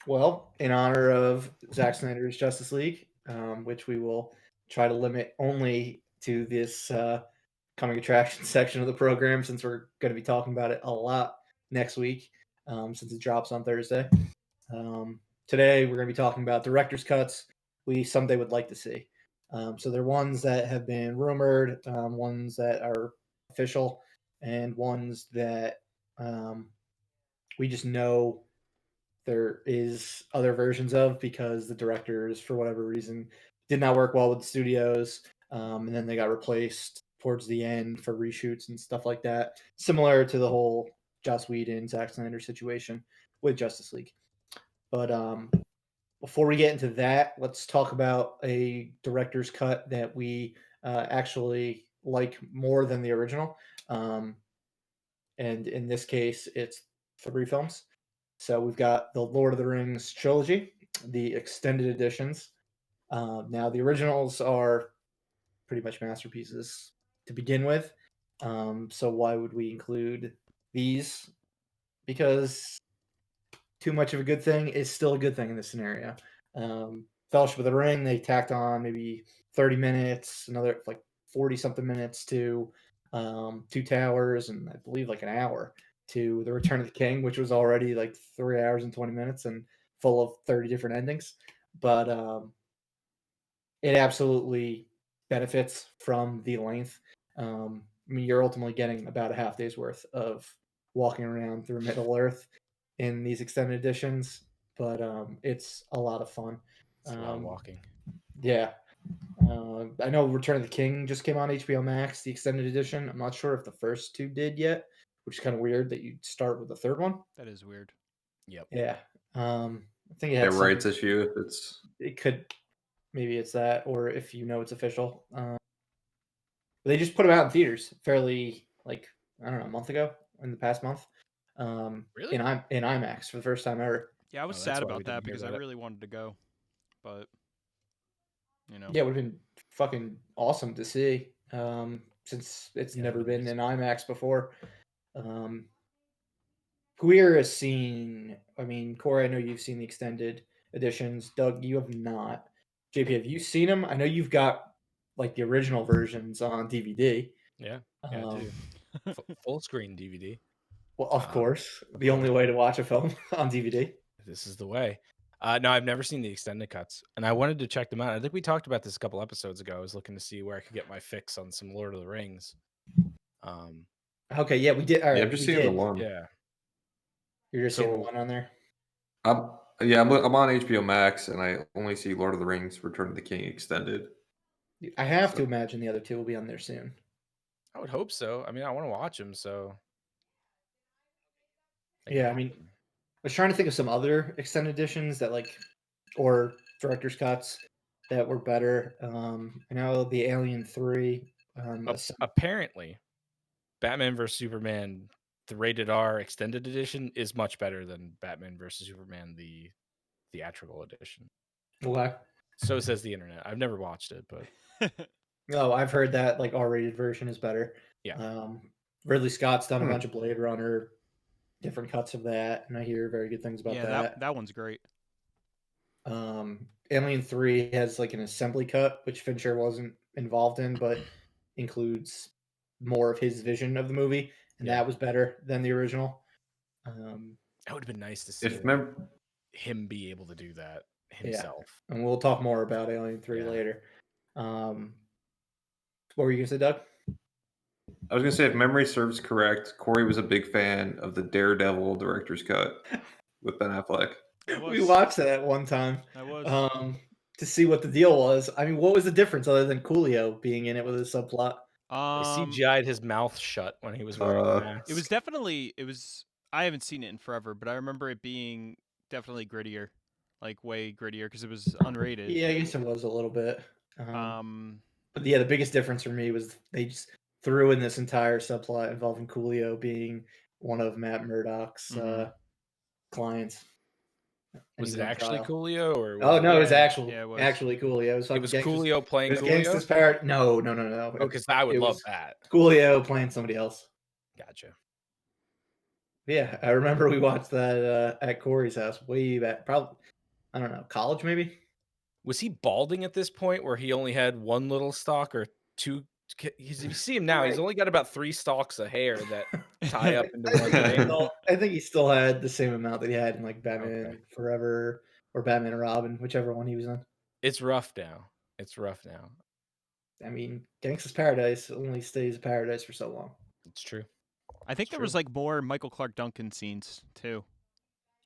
Well, in honor of Zack Snyder's Justice League, which we will try to limit only to this coming attraction section of the program, since we're going to be talking about it a lot next week, since it drops on Thursday. Today, we're going to be talking about director's cuts we someday would like to see. So they're ones that have been rumored, ones that are official, and ones that we just know there is other versions of because the directors, for whatever reason, did not work well with the studios, and then they got replaced towards the end for reshoots and stuff like that. Similar to the whole Joss Whedon, Zack Snyder situation with Justice League. But before we get into that, let's talk about a director's cut that we actually like more than the original. And in this case, it's 3 films. So we've got the Lord of the Rings trilogy, the extended editions. Now, the originals are pretty much masterpieces to begin with. So why would we include these? Because too much of a good thing is still a good thing in this scenario. Fellowship of the Ring, they tacked on maybe 30 minutes, another like 40 something minutes to Two Towers, and I believe like an hour to The Return of the King, which was already like 3 hours and 20 minutes and full of 30 different endings. But it absolutely benefits from the length. I mean, you're ultimately getting about a half day's worth of walking around through Middle Earth in these extended editions, but it's a lot of fun. It's a lot of walking. Yeah. I know Return of the King just came on HBO Max, the extended edition. I'm not sure if the first two did yet, which is kind of weird that you start with the third one. That is weird. Yep. Yeah. I think it had rights something. issue if it's It could, maybe it's that, or if you know it's official. They just put them out in theaters fairly, like, I don't know, a month ago, in the past month. Really? In IMAX for the first time ever. Yeah, I was Oh, that's sad why we about that didn't hear because I about it. really wanted to go, but Yeah, it would have been fucking awesome to see, since it's never been in IMAX before. Queer has seen, I mean, Corey, I know you've seen the extended editions. Doug, you have not. JP, have you seen them? I know you've got like the original versions on DVD. Yeah, I do. Full screen DVD. Well, of course, the only way to watch a film on DVD. This is the way. No, I've never seen the extended cuts, and I wanted to check them out. I think we talked about this a couple episodes ago. I was looking to see where I could get my fix on some Lord of the Rings. Okay, yeah, we did. All right, yeah, I've just we seen the did. one. Yeah. You're just seeing the one on there. I'm on HBO Max, and I only see Lord of the Rings: Return of the King extended. I have to imagine the other two will be on there soon. I would hope so. I mean, I want to watch them, so. Yeah, I mean, I was trying to think of some other extended editions that or director's cuts that were better. I know the Alien 3. Apparently, Batman vs Superman, the rated R extended edition, is much better than Batman vs Superman, the theatrical edition. Okay. So says the internet. I've never watched it, but No, I've heard that R-rated version is better. Yeah. Ridley Scott's done a bunch of Blade Runner, different cuts of that, and I hear very good things about that. That one's great. Alien 3 has like an assembly cut, which Fincher wasn't involved in, but includes more of his vision of the movie, and that was better than the original. That would have been nice to see him be able to do that himself. Yeah. And we'll talk more about Alien 3 later. What were you going to say, Doug? I was going to say, if memory serves correct, Corey was a big fan of the Daredevil director's cut with Ben Affleck. We watched that one time. I was. To see what the deal was. I mean, what was the difference other than Coolio being in it with a subplot? They CGI'd his mouth shut when he was wearing the mask. It was definitely. I haven't seen it in forever, but I remember it being definitely grittier, like way grittier, because it was unrated. Yeah, I guess it was a little bit. But yeah, the biggest difference for me was they just threw in this entire subplot involving Coolio being one of Matt Murdock's clients. Was it actually Coolio, or? It was actually Coolio. It was Coolio playing Coolio? No. Oh, because I would love that. Coolio playing somebody else. Gotcha. Yeah, I remember we watched that at Corey's house way back. Probably, I don't know, college maybe. Was he balding at this point where he only had one little stalk or two? If you see him now, he's only got about 3 stalks of hair that tie up into one thing. I think he still had the same amount that he had in like Batman Okay. Forever or Batman and Robin, whichever one he was in. It's rough now. It's rough now. I mean, Gangsta's Paradise only stays a paradise for so long. It's true. I think It's there true. was like more Michael Clark Duncan scenes too.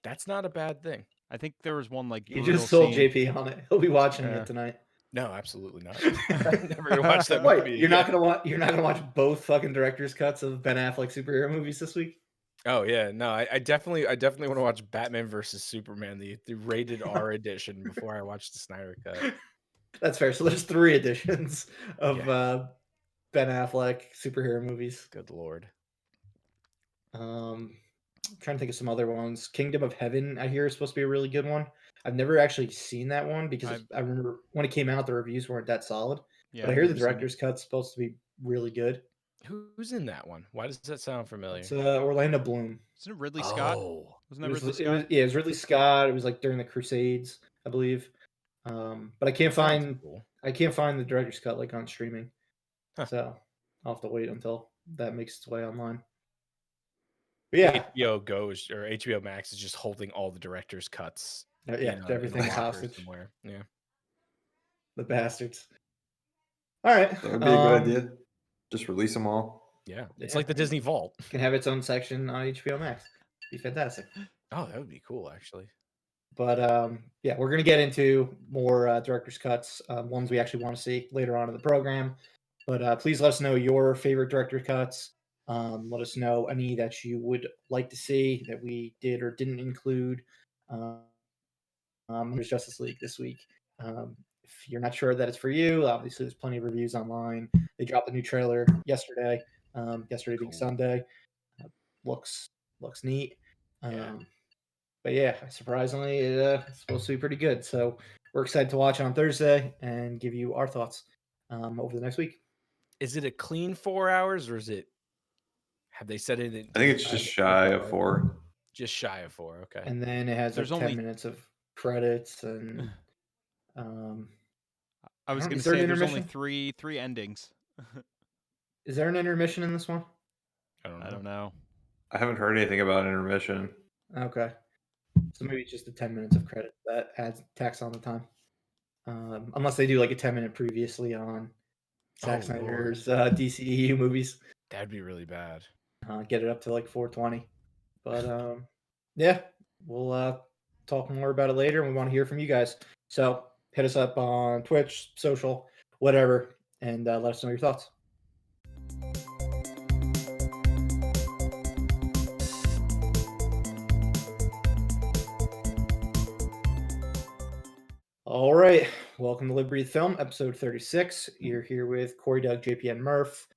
That's not a bad thing. I think there was one like You brutal just sold scene. JP on it. He'll be watching Yeah. it tonight. No, absolutely not. I'm never gonna watch that Wait, movie. you're not again. gonna watch? You're not gonna watch both fucking director's cuts of Ben Affleck superhero movies this week? Oh yeah, no, I definitely want to watch Batman versus Superman, the rated R edition, before I watch the Snyder cut. That's fair. So there's 3 editions of Yeah. Ben Affleck superhero movies. Good lord. I'm trying to think of some other ones. Kingdom of Heaven, I hear, is supposed to be a really good one. I've never actually seen that one because I remember when it came out, the reviews weren't that solid. Yeah, but I I've hear the never seen it. director's cut's supposed to be really good. Who's in that one? Why does that sound familiar? It's Orlando Bloom. Isn't it Ridley Scott? Oh, Wasn't that Ridley Scott? It was Ridley Scott. It was like during the Crusades, I believe. But I can't sounds find cool. the director's cut like on streaming. Huh. So I'll have to wait until that makes its way online. But yeah, HBO Goes or HBO Max is just holding all the director's cuts. yeah, in a everything's locker hostage. somewhere. Yeah. The bastards. All right, That would be a good idea. Just release them all. Yeah. It's Yeah. like the Disney Vault. Can have its own section on HBO Max. Be fantastic. Oh, that would be cool, actually. But yeah, we're gonna get into more director's cuts, ones we actually want to see later on in the program. But please let us know your favorite director cuts. Let us know any that you would like to see that we did or didn't include. There's Justice League this week. If you're not sure that it's for you, obviously there's plenty of reviews online. They dropped a new trailer yesterday. Yesterday being Cool. Sunday. Looks neat. Yeah. But yeah, surprisingly, it's supposed to be pretty good. So we're excited to watch on Thursday and give you our thoughts over the next week. Is it a clean 4 hours or is it? Have they said it? I think it's just shy of 4. Just shy of 4. Okay. And then it has There's like 10 only- minutes of credits and I was don't- going to is there an say there's only intermission? three endings. Is there an intermission in this one? I don't know. I don't know. I haven't heard anything about intermission. Okay. So maybe it's just the 10 minutes of credit that adds tax on the time. Unless they do like a 10-minute previously on Zack Oh, Snyder's DCEU movies. That'd be really bad. Get it up to like 420. But yeah, we'll talk more about it later, and we want to hear from you guys. So hit us up on Twitch, social, whatever, and let us know your thoughts. All right, welcome to Live Breathe Film, episode 36. You're here with Corey, Doug, JP, and Murph.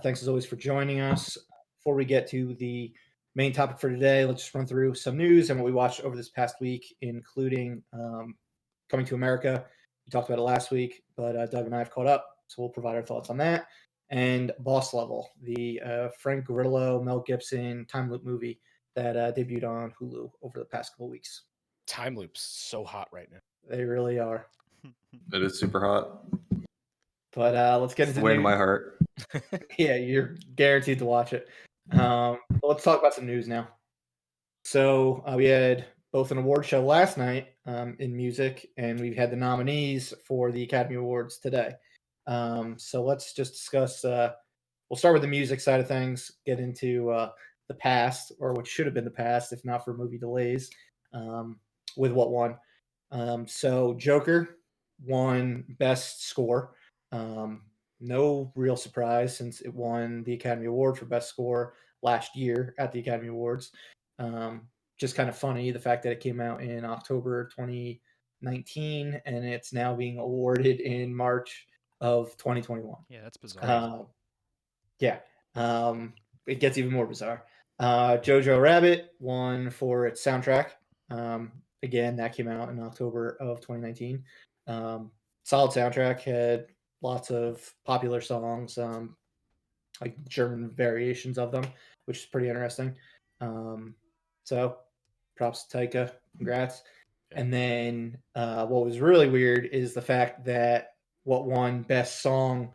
Thanks as always for joining us. Before we get to the main topic for today, let's just run through some news and what we watched over this past week, including Coming to America. We talked about it last week, but Doug and I have caught up, so we'll provide our thoughts on that. And Boss Level, the Frank Grillo, Mel Gibson time loop movie that debuted on Hulu over the past couple weeks. Time loops so hot right now. They really are. It is super hot. But let's get It's into the way in news. my heart. Yeah, you're guaranteed to watch it. Let's talk about some news now. So we had both an award show last night in music, and we've had the nominees for the Academy Awards today. So let's just discuss. We'll start with the music side of things, get into the past, or what should have been the past, if not for movie delays, with what won. So Joker won Best Score. No real surprise since it won the Academy Award for Best Score last year at the Academy Awards. Just kind of funny the fact that it came out in October 2019 and it's now being awarded in March of 2021. Yeah, that's bizarre. Yeah, it gets even more bizarre. Jojo Rabbit won for its soundtrack. Again, that came out in October of 2019. Solid soundtrack, had lots of popular songs, like German variations of them. which is pretty interesting. So props to Taika, congrats. Yeah. And then what was really weird is the fact that what won best song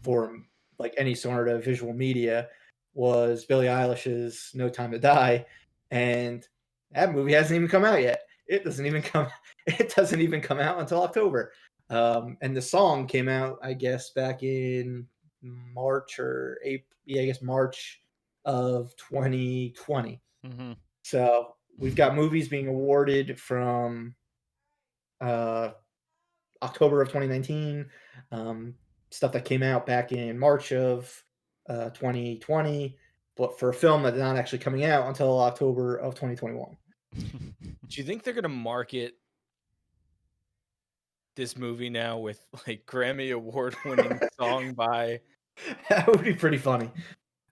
for like any sort of visual media was Billie Eilish's "No Time to Die," and that movie hasn't even come out yet. It doesn't even come out until October. And the song came out, I guess, back in March or April. Yeah, I guess March of 2020. Mm-hmm. So we've got movies being awarded from October of 2019, stuff that came out back in March of 2020, but for a film that's not actually coming out until October of 2021. Do you think they're gonna market this movie now with like Grammy Award-winning song by? That would be pretty funny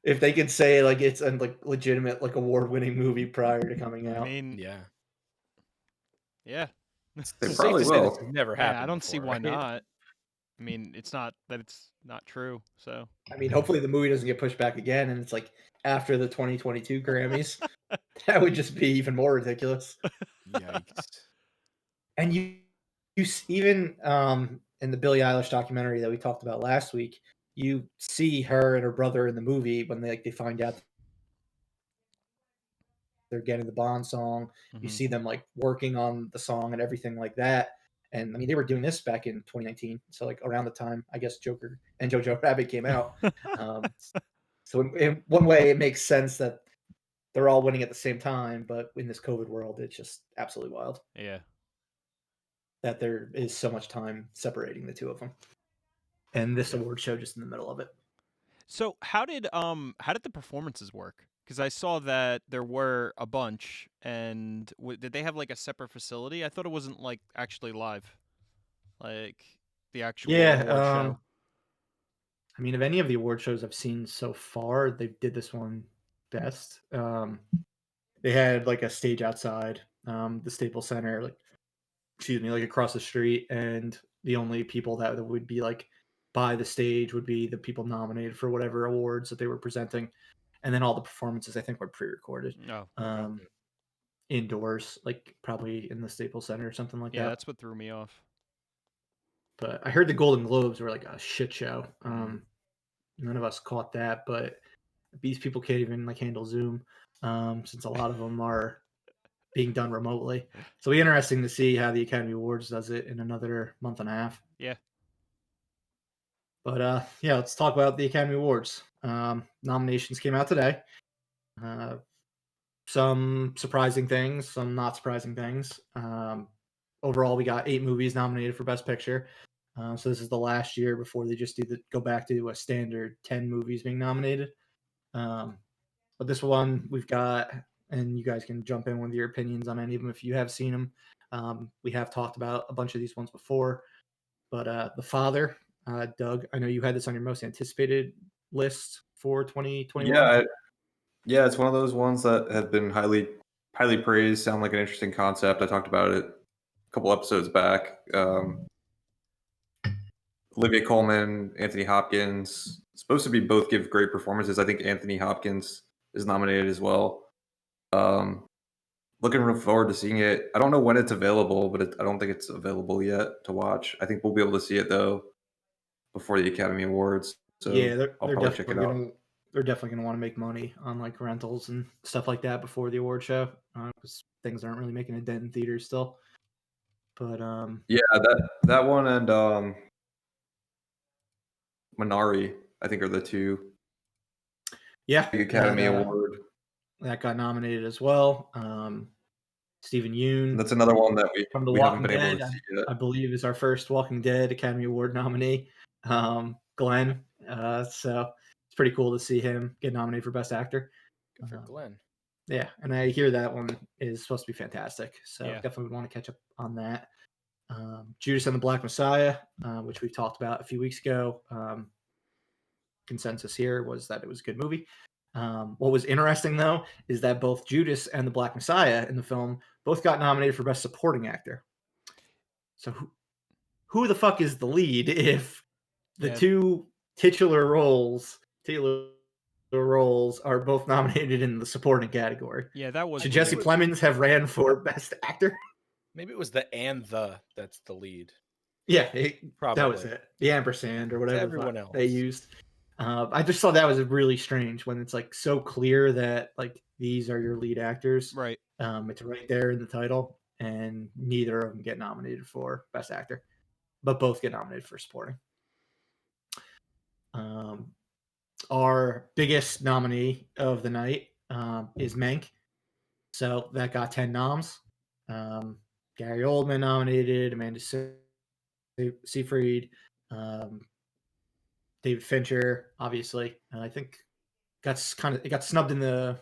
if they could say like it's a like legitimate like award-winning movie prior to coming I out. mean, Yeah, yeah. They it's probably safe to say will. this has never Yeah, happened. I don't see before, why right? not. I mean, it's not that it's not true. So I mean, hopefully the movie doesn't get pushed back again, and it's like after the 2022 Grammys. That would just be even more ridiculous. Yikes! And even in the Billie Eilish documentary that we talked about last week, you see her and her brother in the movie when they find out they're getting the Bond song. You Mhm. see them like working on the song and everything like that. And I mean, they were doing this back in 2019, so like around the time I guess Joker and Jojo Rabbit came out. So in one way, it makes sense that they're all winning at the same time, but in this COVID world, it's just absolutely wild yeah. that there is so much time separating the two of them. And this award show just in the middle of it. So how did the performances work? Because I saw that there were a bunch, and did they have like a separate facility? I thought it wasn't like actually live, like the actual award show. I mean, of any of the award shows I've seen so far, they did this one best. They had like a stage outside the Staples Center, like like across the street, and the only people that would be like by the stage would be the people nominated for whatever awards that they were presenting, and then all the performances I think were pre-recorded. No. Indoors, like probably in the Staples Center or something like Yeah, that. that's what threw me off. But I heard the Golden Globes were like a shit show. None of us caught that, but these people can't even like handle Zoom, since a lot of them are being done remotely. So it'll be interesting to see how the Academy Awards does it in another month and a half. Yeah. But yeah, let's talk about the Academy Awards. Nominations came out today. Some surprising things, some not surprising things. Overall, we got 8 movies nominated for Best Picture. So this is the last year before they just go back to a standard 10 movies being nominated. But this one we've got, and you guys can jump in with your opinions on any of them if you have seen them. We have talked about a bunch of these ones before, but The Father, Doug, I know you had this on your most anticipated list for 2021. Yeah, it's one of those ones that have been highly praised. Sound like an interesting concept. I talked about it a couple episodes back. Olivia Colman, Anthony Hopkins, supposed to be both give great performances. I think Anthony Hopkins is nominated as well. Looking real forward to seeing it. I don't know when it's available, but I don't think it's available yet to watch. I think we'll be able to see it though before the Academy Awards. So Yeah, I'll they're probably check it out. definitely gonna want to make money on like rentals and stuff like that before the award show, because things aren't really making a dent in theaters still. But Yeah, that one and Minari, I think, are the two. Yeah, Big Academy Award. that got nominated as well. Stephen Yeun. That's another one that from The we haven't Walking been able Dead, to see yet. I believe is our first Walking Dead Academy Award nominee. Glenn. So it's pretty cool to see him get nominated for Best Actor. Good for Glenn. Yeah, and I hear that one is supposed to be fantastic. So Yeah. definitely would want to catch up on that. Judas and the Black Messiah, which we've talked about a few weeks ago. Consensus here was that it was a good movie. What was interesting, though, is that both Judas and the Black Messiah in the film both got nominated for Best Supporting Actor. So who the fuck is the lead if the two titular roles are both nominated in the supporting category. Yeah, that was Should weird. Jesse Plemons have ran for Best Actor? Maybe it was that's the lead. Yeah, that was Probably. it. The ampersand or whatever everyone they else. used. I just thought that was really strange when it's like so clear that like these are your lead actors. Right. It's right there in the title, and neither of them get nominated for Best Actor, but both get nominated for supporting. Our biggest nominee of the night is Mank. So that got 10 noms. Gary Oldman nominated, Amanda Seyfried, David Fincher, obviously. I think it got snubbed in the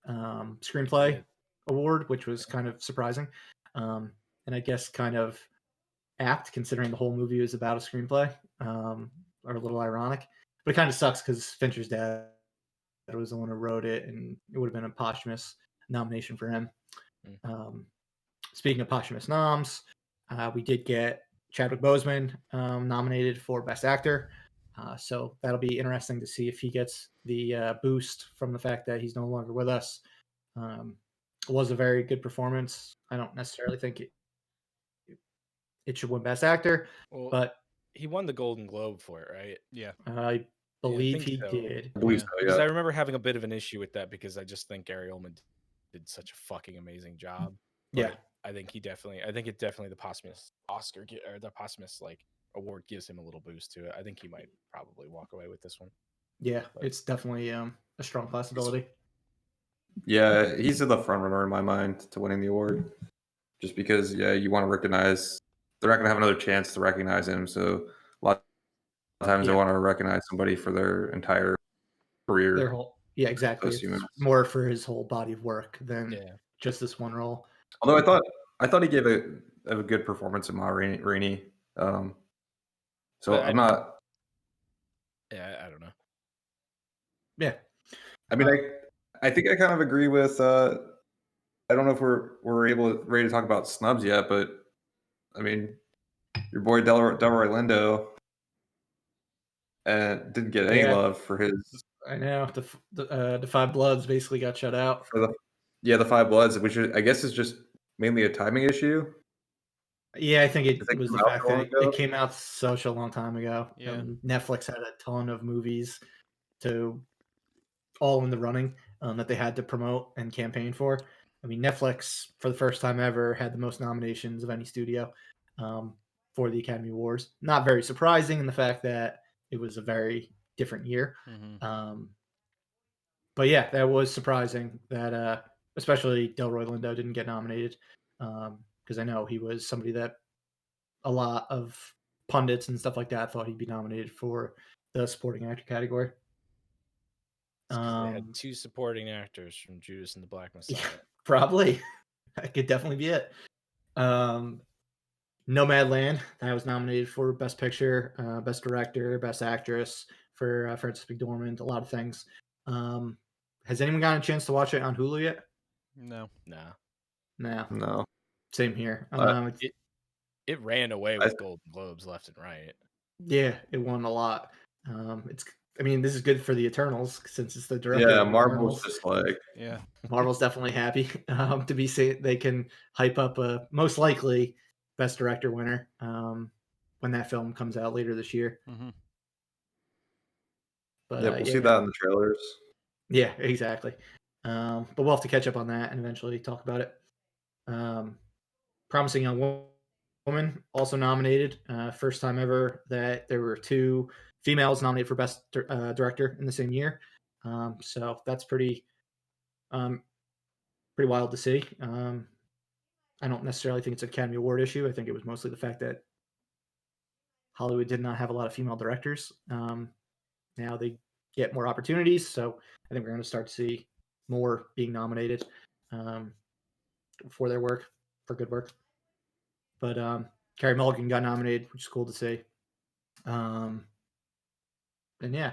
screenplay award, which was kind of surprising, and I guess kind of apt considering the whole movie is about a screenplay, or a little ironic. But it kind of sucks because Fincher's dad was the one who wrote it, and it would have been a posthumous nomination for him. Speaking of posthumous noms, we did get Chadwick Boseman nominated for Best Actor. So that'll be interesting to see if he gets the boost from the fact that he's no longer with us. It was a very good performance. I don't necessarily think it should win Best Actor, but he won the Golden Globe for it, right? Yeah. I believe he did. I believe so, Because yeah. I remember having a bit of an issue with that because I just think Gary Oldman did such a fucking amazing job. But Yeah. I think it definitely the posthumous Oscar or the posthumous like award gives him a little boost to it. I think he might probably walk away with this one. Yeah, it's definitely a strong possibility. Yeah, he's the front runner in my mind to winning the award. Just because, you want to recognize they're not going to have another chance to recognize him. So a lot of times they want to recognize somebody for their entire career. Their whole exactly. It's more for his whole body of work than just this one role. Although I thought he gave a good performance in Ma Rainey. So I'm not. Yeah, I don't know. Yeah, I mean, I think I kind of agree with. I don't know if we're ready to talk about snubs yet, but I mean, your boy Delroy Lindo didn't get any love for his. I know the Five Bloods basically got shut out for the Five Bloods, which I guess is just mainly a timing issue. Yeah, I think it was the fact that it came out such a long time ago. Yeah, Netflix had a ton of movies all in the running that they had to promote and campaign for. I mean, Netflix for the first time ever had the most nominations of any studio for the Academy Awards. Not very surprising in the fact that it was a very different year. But yeah, that was surprising that especially Delroy Lindo didn't get nominated because I know he was somebody that a lot of pundits and stuff like that thought he'd be nominated for the supporting actor category. They had two supporting actors from Judas and the Black Messiah. Yeah, probably. That could definitely be it. Nomadland, that was nominated for Best Picture, Best Director, Best Actress for Frances McDormand, a lot of things. Has anyone gotten a chance to watch it on Hulu yet? No. No. Same here. It ran away with Golden Globes left and right. Yeah, it won a lot. This is good for the Eternals since it's the director. Yeah, of Marvel's Eternals. just like Marvel's definitely happy to be they can hype up a most likely Best Director winner when that film comes out later this year. But we'll see that in the trailers. Yeah, exactly. But we'll have to catch up on that and eventually talk about it. Promising Young Woman also nominated. First time ever that there were two females nominated for Best Director in the same year. So that's pretty wild to see. I don't necessarily think it's an Academy Award issue. I think it was mostly the fact that Hollywood did not have a lot of female directors. Now they get more opportunities, so I think we're going to start to see more being nominated for their work, for good work. But Carey Mulligan got nominated, which is cool to see. And yeah,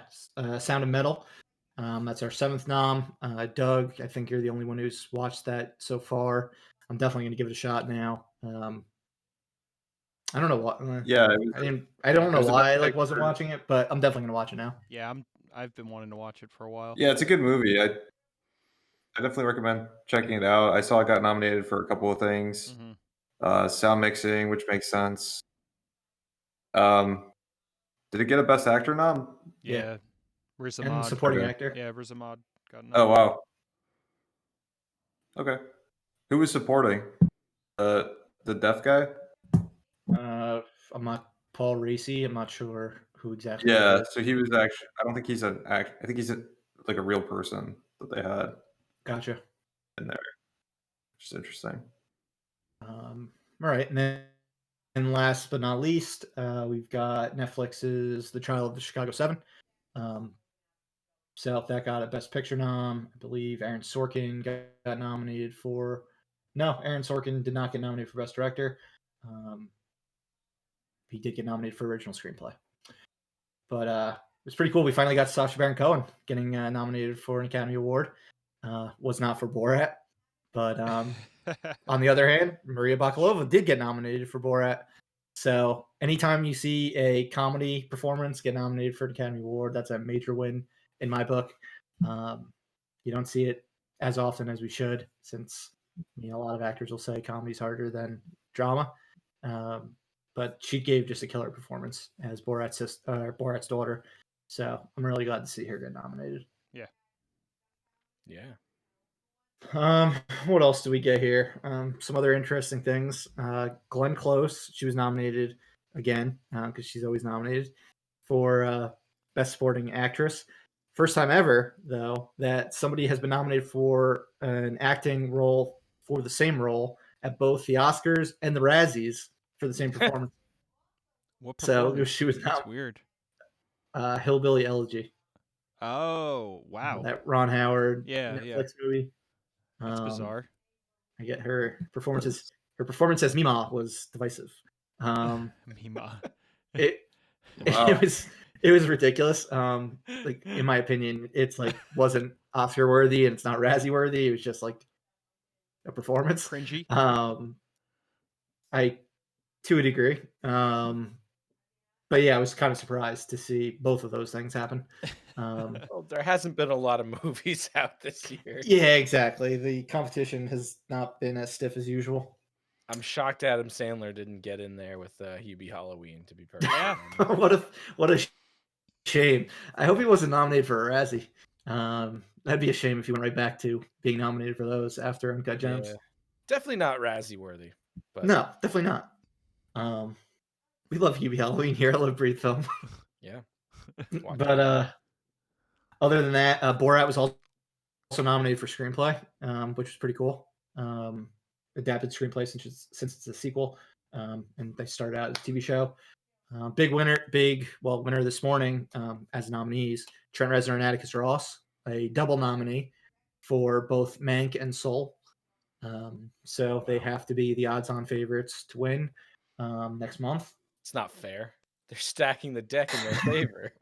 Sound of Metal. That's our 7th nom. Doug, I think you're the only one who's watched that so far. I'm definitely going to give it a shot now. I don't know what. Yeah, I don't know why I wasn't watching it, but I'm definitely going to watch it now. Yeah, I've been wanting to watch it for a while. Yeah, it's a good movie. I definitely recommend checking it out. I saw it got nominated for a couple of things. Sound mixing, which makes sense. Did it get a Best Actor nom? Yeah. Riz And Ahmed. supporting Okay. actor. Yeah, Riz Ahmed got Oh nominated. wow. Okay. Who was supporting? The deaf guy? I'm not Paul Racy. I'm not sure who exactly. Yeah. That is. So he was actually. I don't think he's an act. I think he's like a real person that they had Gotcha. in there, which is interesting. All right, and last but not least, we've got Netflix's The Trial of the Chicago 7. So that got a Best Picture nom. I believe Aaron Sorkin got nominated for. No, Aaron Sorkin did not get nominated for Best Director. He did get nominated for Original Screenplay. But it was pretty cool. We finally got Sacha Baron Cohen getting nominated for an Academy Award. Was not for Borat. But on the other hand, Maria Bakalova did get nominated for Borat. So anytime you see a comedy performance get nominated for an Academy Award, that's a major win in my book. You don't see it as often as we should, since a lot of actors will say comedy's harder than drama. But she gave just a killer performance as Borat's daughter. So I'm really glad to see her get nominated. Yeah. What else do we get here? Some other interesting things. Glenn Close, she was nominated again because she's always nominated for Best Supporting Actress. First time ever, though, that somebody has been nominated for an acting role for the same role at both the Oscars and the Razzies for the same performance. What So performance? she was That's weird. Hillbilly Elegy. Oh, wow. That Ron Howard Yeah, Netflix movie. That's bizarre. I get her performances. Her performance as Mima was divisive. Mima. It Wow. it was ridiculous. Like in my opinion, it's like wasn't Oscar worthy and it's not Razzie worthy. It was just like a performance. Cringy. I to a degree. But yeah, I was kind of surprised to see both of those things happen. Well, there hasn't been a lot of movies out this year. Yeah, exactly. The competition has not been as stiff as usual. I'm shocked Adam Sandler didn't get in there with Hubie Halloween, to be perfect. Yeah. what a shame. I hope he wasn't nominated for a Razzie. That'd be a shame if he went right back to being nominated for those after Uncut Gems. Yeah. Definitely not Razzie worthy. But No, definitely not. We love Hubie Halloween here at Love Breathe Film. yeah. But other than that, Borat was also nominated for screenplay, which was pretty cool. Adapted screenplay since it's a sequel, and they started out as a TV show. Big winner this morning as nominees: Trent Reznor and Atticus Ross, a double nominee for both Mank and Soul. So they have to be the odds-on favorites to win next month. It's not fair. They're stacking the deck in their favor.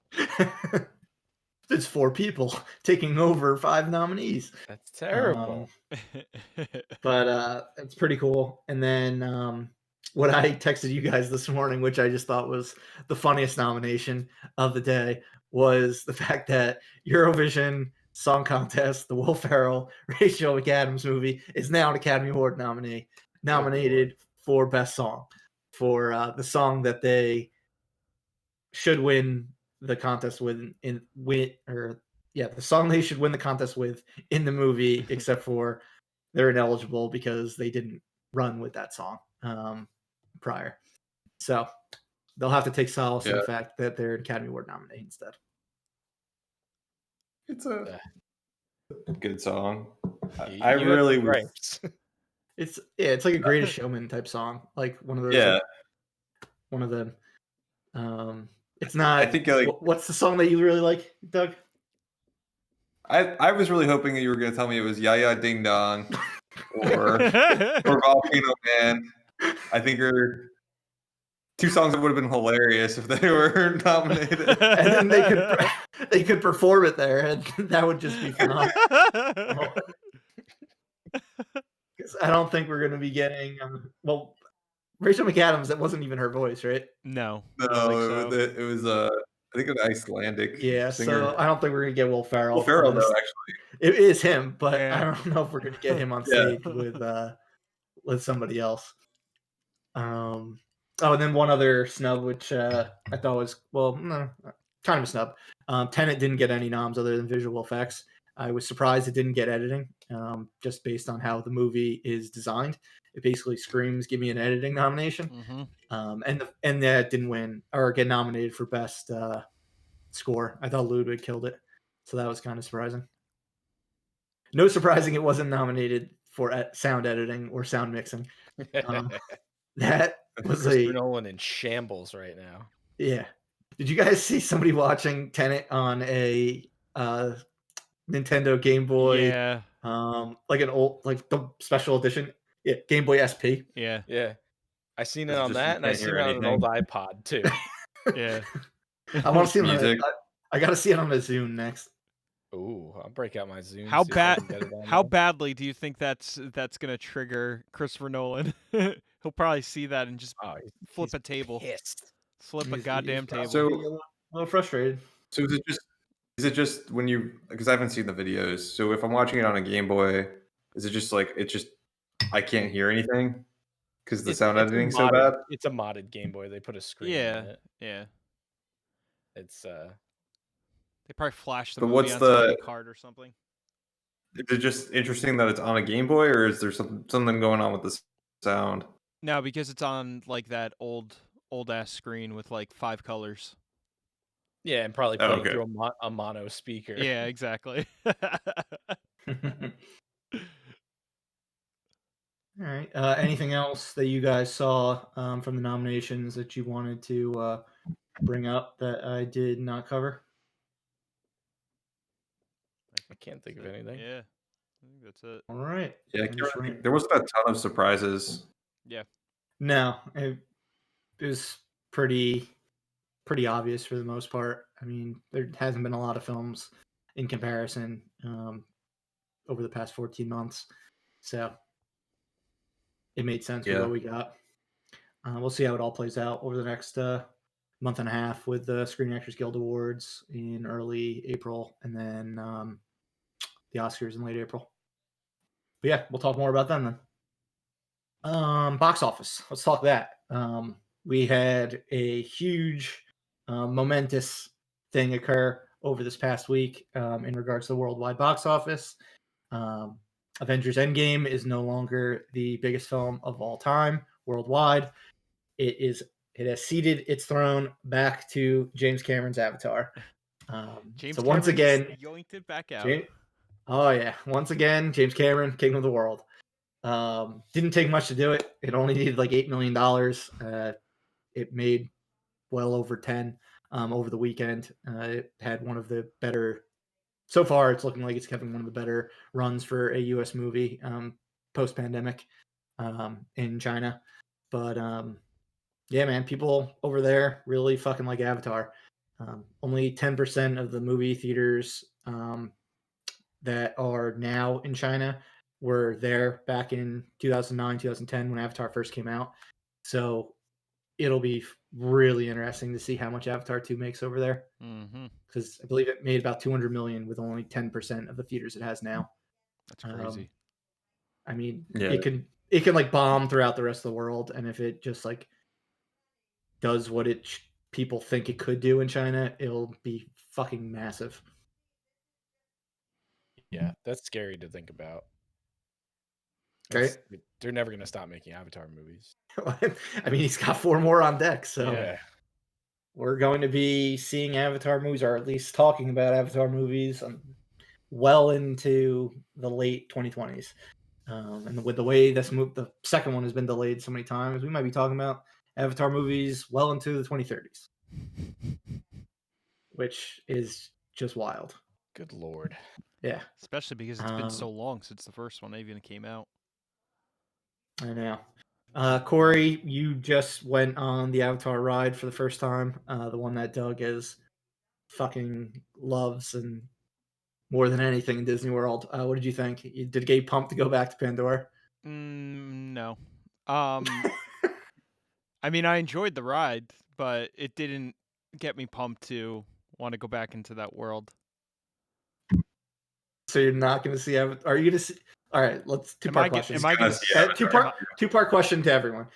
It's 4 people taking over 5 nominees. That's terrible. But it's pretty cool. And then what I texted you guys this morning, which I just thought was the funniest nomination of the day, was the fact that Eurovision Song Contest, the Will Ferrell, Rachel McAdams movie, is now an Academy Award nominated for Best Song for the song that they should win the contest with the song they should win the contest with in the movie, except for they're ineligible because they didn't run with that song prior. So they'll have to take solace in the fact that they're an Academy Award nominee instead. It's a good song. I really was. It's like a Greatest Showman type song, like one of those. Yeah. One of them. It's not. I think what's the song that you really like, Doug? I was really hoping that you were going to tell me it was Ya Ya Ding Dong or Volcano Man. I think are 2 songs that would have been hilarious if they were nominated. And then they could perform it there, and that would just be phenomenal. I don't think we're going to be getting Rachel McAdams. That wasn't even her voice, right? No. No, it was I think an Icelandic Yeah, singer. so I don't think we're gonna get Will Ferrell. Will Ferrell, on this. though, actually. It is him, but I Yeah. don't know if we're gonna get him on Yeah. stage with somebody else. Oh, and then one other snub, which I thought was kind of a snub. Tenet didn't get any noms other than visual effects. I was surprised it didn't get editing, just based on how the movie is designed. It basically screams, "Give me an editing nomination," and that didn't win or get nominated for best score. I thought Ludwig killed it, so that was kind of surprising. No surprising it wasn't nominated for sound editing or sound mixing. That was Christopher Nolan in shambles right now. Yeah. Did you guys see somebody watching Tenet on a Nintendo Game Boy? Yeah. Like an old, like the special edition, Game Boy SP. Yeah. Yeah. I seen it It's on just you that, and I can't seen hear it on an anything. old iPod too. Yeah. I want to see it. Music. I got to see it on a Zune next. Ooh, I'll break out my Zoom. How see if I bad? can get it on How there. badly do you think that's gonna trigger Christopher Nolan? He'll probably see that and just Oh, flip he's a table, pissed. flip a He's goddamn probably table. So- a little frustrated. So is it just when you, because I haven't seen the videos. So if I'm watching it on a Game Boy, is it just like I can't hear anything because the sound a editing's so modded- bad? It's a modded Game Boy. They put a screen in Yeah. it. Yeah. It's They probably flashed the But movie what's on somebody's the- card or something. Is it just interesting that it's on a Game Boy, or is there something going on with the sound? No, because it's on like that old ass screen with like 5 colors. yeah, and probably Oh, playing okay. through a mono speaker. Yeah, exactly. All right. Anything else that you guys saw from the nominations that you wanted to bring up that I did not cover? I can't think of anything. Yeah. I think that's it. All right. Yeah, I'm just writing- there wasn't a ton of surprises. No, it was pretty obvious for the most part. I mean, there hasn't been a lot of films in comparison over the past 14 months, so it made sense with Yeah. what we got. We'll see how it all plays out over the next month and a half with the Screen Actors Guild Awards in early April, and then the Oscars in late April. But yeah, we'll talk more about them then. Box office. Let's talk that. We had a huge, momentous thing occur over this past week in regards to the worldwide box office. Avengers Endgame is no longer the biggest film of all time worldwide. It has ceded its throne back to James Cameron's Avatar. James so once Cameron again, yoinked it back out. once again, James Cameron, king of the world. Didn't take much to do it. It only needed like $8 million. It made well over 10 over the weekend. It had one of the better, so far it's looking like it's having one of the better runs for a US movie post-pandemic in China. But yeah, man, people over there really fucking like Avatar. Only 10% of the movie theaters that are now in China were there back in 2009, 2010 when Avatar first came out. So it'll be really interesting to see how much Avatar 2 makes over there. Because I believe it made about 200 million with only 10% of the theaters it has now. That's crazy. I mean, Yeah. it can like bomb throughout the rest of the world, and if it just like does what people think it could do in China, it'll be fucking massive. Yeah, that's scary to think about. Okay. They're never going to stop making Avatar movies. I mean, he's got 4 more on deck, so Yeah. we're going to be seeing Avatar movies, or at least talking about Avatar movies, well into the late 2020s. And with the way the second one has been delayed so many times, we might be talking about Avatar movies well into the 2030s, which is just wild. Good Lord. Yeah, Especially because it's been so long since the first one even came out. I know. Corey, you just went on the Avatar ride for the first time, the one that Doug is fucking loves and more than anything in Disney World. What did you think? Did it get you pumped to go back to Pandora? No. I mean, I enjoyed the ride, but it didn't get me pumped to want to go back into that world. So you're not going to see Avatar? Are you going to see? All right, let's two-part question. Am I Gonna gonna see Avatar. Two-part question to everyone.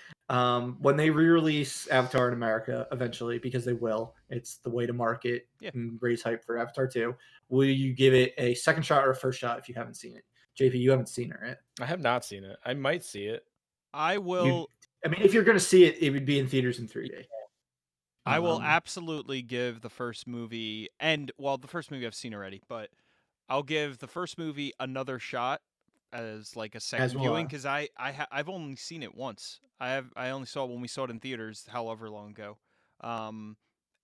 When they re-release Avatar in America eventually, because they will, it's the way to market and raise hype for Avatar 2. Will you give it a second shot or a first shot if you haven't seen it? JP, you haven't seen it, right? I have not seen it. I might see it. I will. If you're going to see it, it would be in theaters in 3D. I will absolutely give the first movie, the first movie I've seen already, but I'll give the first movie another shot as like a second viewing because I've only seen it once. I only saw it when we saw it in theaters, however long ago. And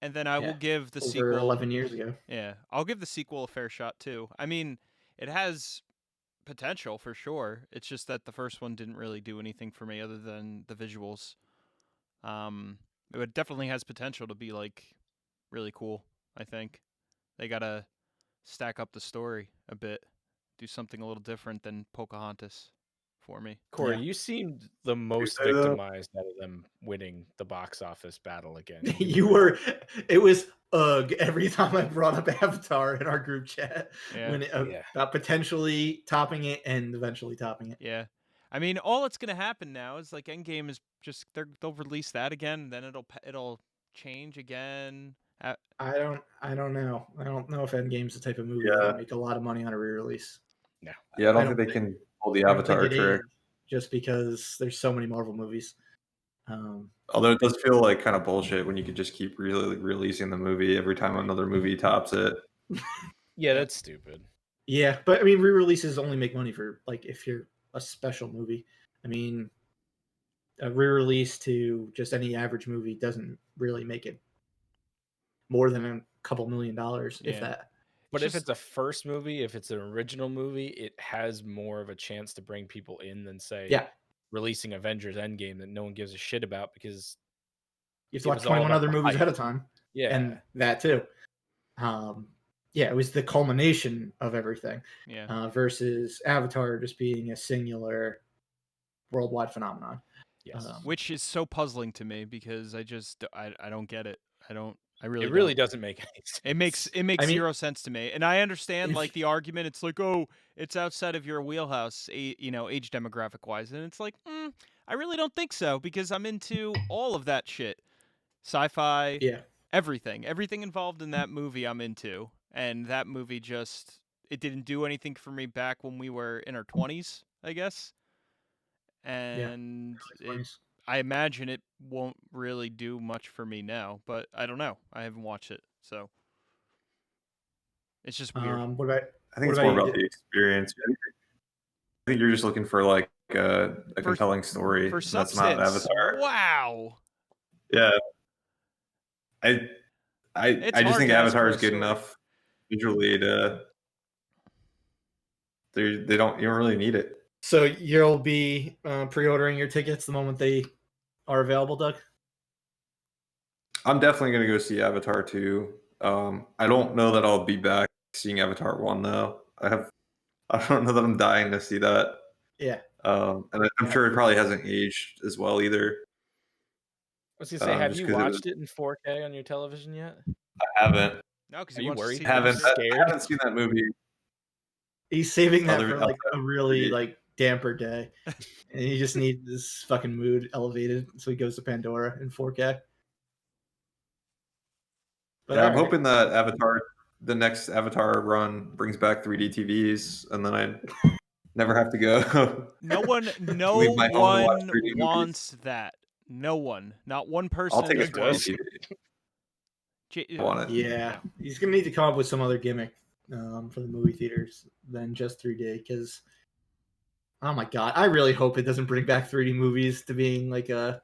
then I will give the sequel 11 years ago. Yeah, I'll give the sequel a fair shot too. I mean, it has potential for sure. It's just that the first one didn't really do anything for me other than the visuals. It definitely has potential to be like really cool. I think they gotta stack up the story a bit, do something a little different than Pocahontas for me. Corey, you seemed the most victimized out of them winning the box office battle again. You were. It was every time I brought up Avatar in our group chat about potentially topping it and eventually topping it. Yeah. I mean, all that's gonna happen now is like Endgame is just they'll release that again, then it'll change again. I don't know. I don't know if Endgame's the type of movie that will make a lot of money on a re-release. No. Yeah, I don't think they can pull the Avatar trick. Just because there's so many Marvel movies. Although it does feel like kind of bullshit when you could just keep releasing the movie every time another movie tops it. Yeah, that's stupid. Yeah, but I mean, re-releases only make money for like if you're a special movie. I mean, a re-release to just any average movie doesn't really make it more than a couple $1 million, if that. But if it's a first movie, if it's an original movie, it has more of a chance to bring people in than say releasing Avengers Endgame that no one gives a shit about because you have to watch 21 other movies ahead of time. Yeah. And that too. It was the culmination of everything. Yeah. Versus Avatar just being a singular worldwide phenomenon. Yes. Which is so puzzling to me because I don't get it. It really doesn't make any sense. It makes zero sense to me. And I understand like the argument. It's like, oh, it's outside of your wheelhouse, age demographic wise. And it's like, I really don't think so because I'm into all of that shit. Sci-fi, everything involved in that movie I'm into. And that movie it didn't do anything for me back when we were in our 20s, I guess. And I imagine it won't really do much for me now, but I don't know. I haven't watched it, so it's just weird. I think it's more about the experience. I think you're just looking for like a compelling story. For That's not Avatar. Wow. Yeah. I just think Avatar is good enough visually to you don't really need it. So you'll be pre-ordering your tickets the moment they are available, Doug? I'm definitely going to go see Avatar 2. I don't know that I'll be back seeing Avatar 1 though. I don't know that I'm dying to see that. Yeah. And I'm sure it probably hasn't aged as well either. I was going to say, have you watched it in 4K on your television yet? I haven't. No, because you worried? I haven't seen that movie. He's saving that for like a really like damper day. And he just needs this fucking mood elevated, so he goes to Pandora in 4K. But I'm hoping that the next Avatar run brings back 3D TVs, and then I never have to go. No one wants that. No one, not one person. I'll take a 3D TV. Want it. Yeah, he's gonna need to come up with some other gimmick for the movie theaters than just 3D, because oh my god, I really hope it doesn't bring back 3D movies to being like the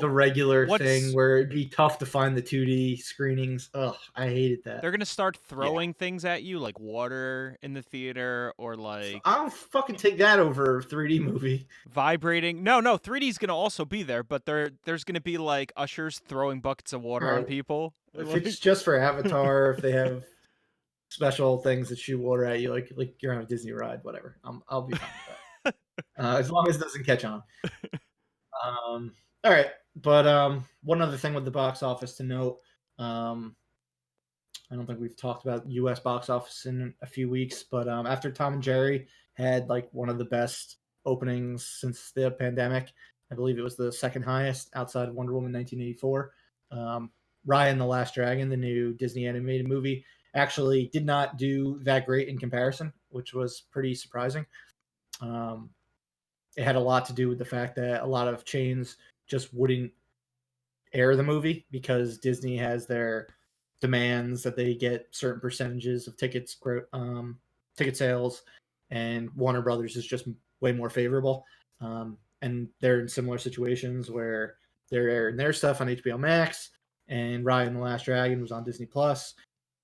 regular thing where it'd be tough to find the 2D screenings. Ugh, I hated that. They're gonna start throwing things at you like water in the theater or like I'll fucking take that over 3D movie. Vibrating. No, 3D's gonna also be there, but there's gonna be like ushers throwing buckets of water on people. If it's just for Avatar, if they have special things that shoot water at you, like you're on a Disney ride, whatever. I'll be fine with that. As long as it doesn't catch on. All right, but one other thing with the box office to note. I don't think we've talked about U.S. box office in a few weeks, but after Tom and Jerry had like one of the best openings since the pandemic, I believe it was the second highest outside of Wonder Woman 1984. Raya and the Last Dragon, the new Disney animated movie, actually did not do that great in comparison, which was pretty surprising. It had a lot to do with the fact that a lot of chains just wouldn't air the movie because Disney has their demands that they get certain percentages of ticket sales, and Warner Brothers is just way more favorable. And they're in similar situations where they're airing their stuff on HBO Max, and Raya and the Last Dragon was on Disney Plus.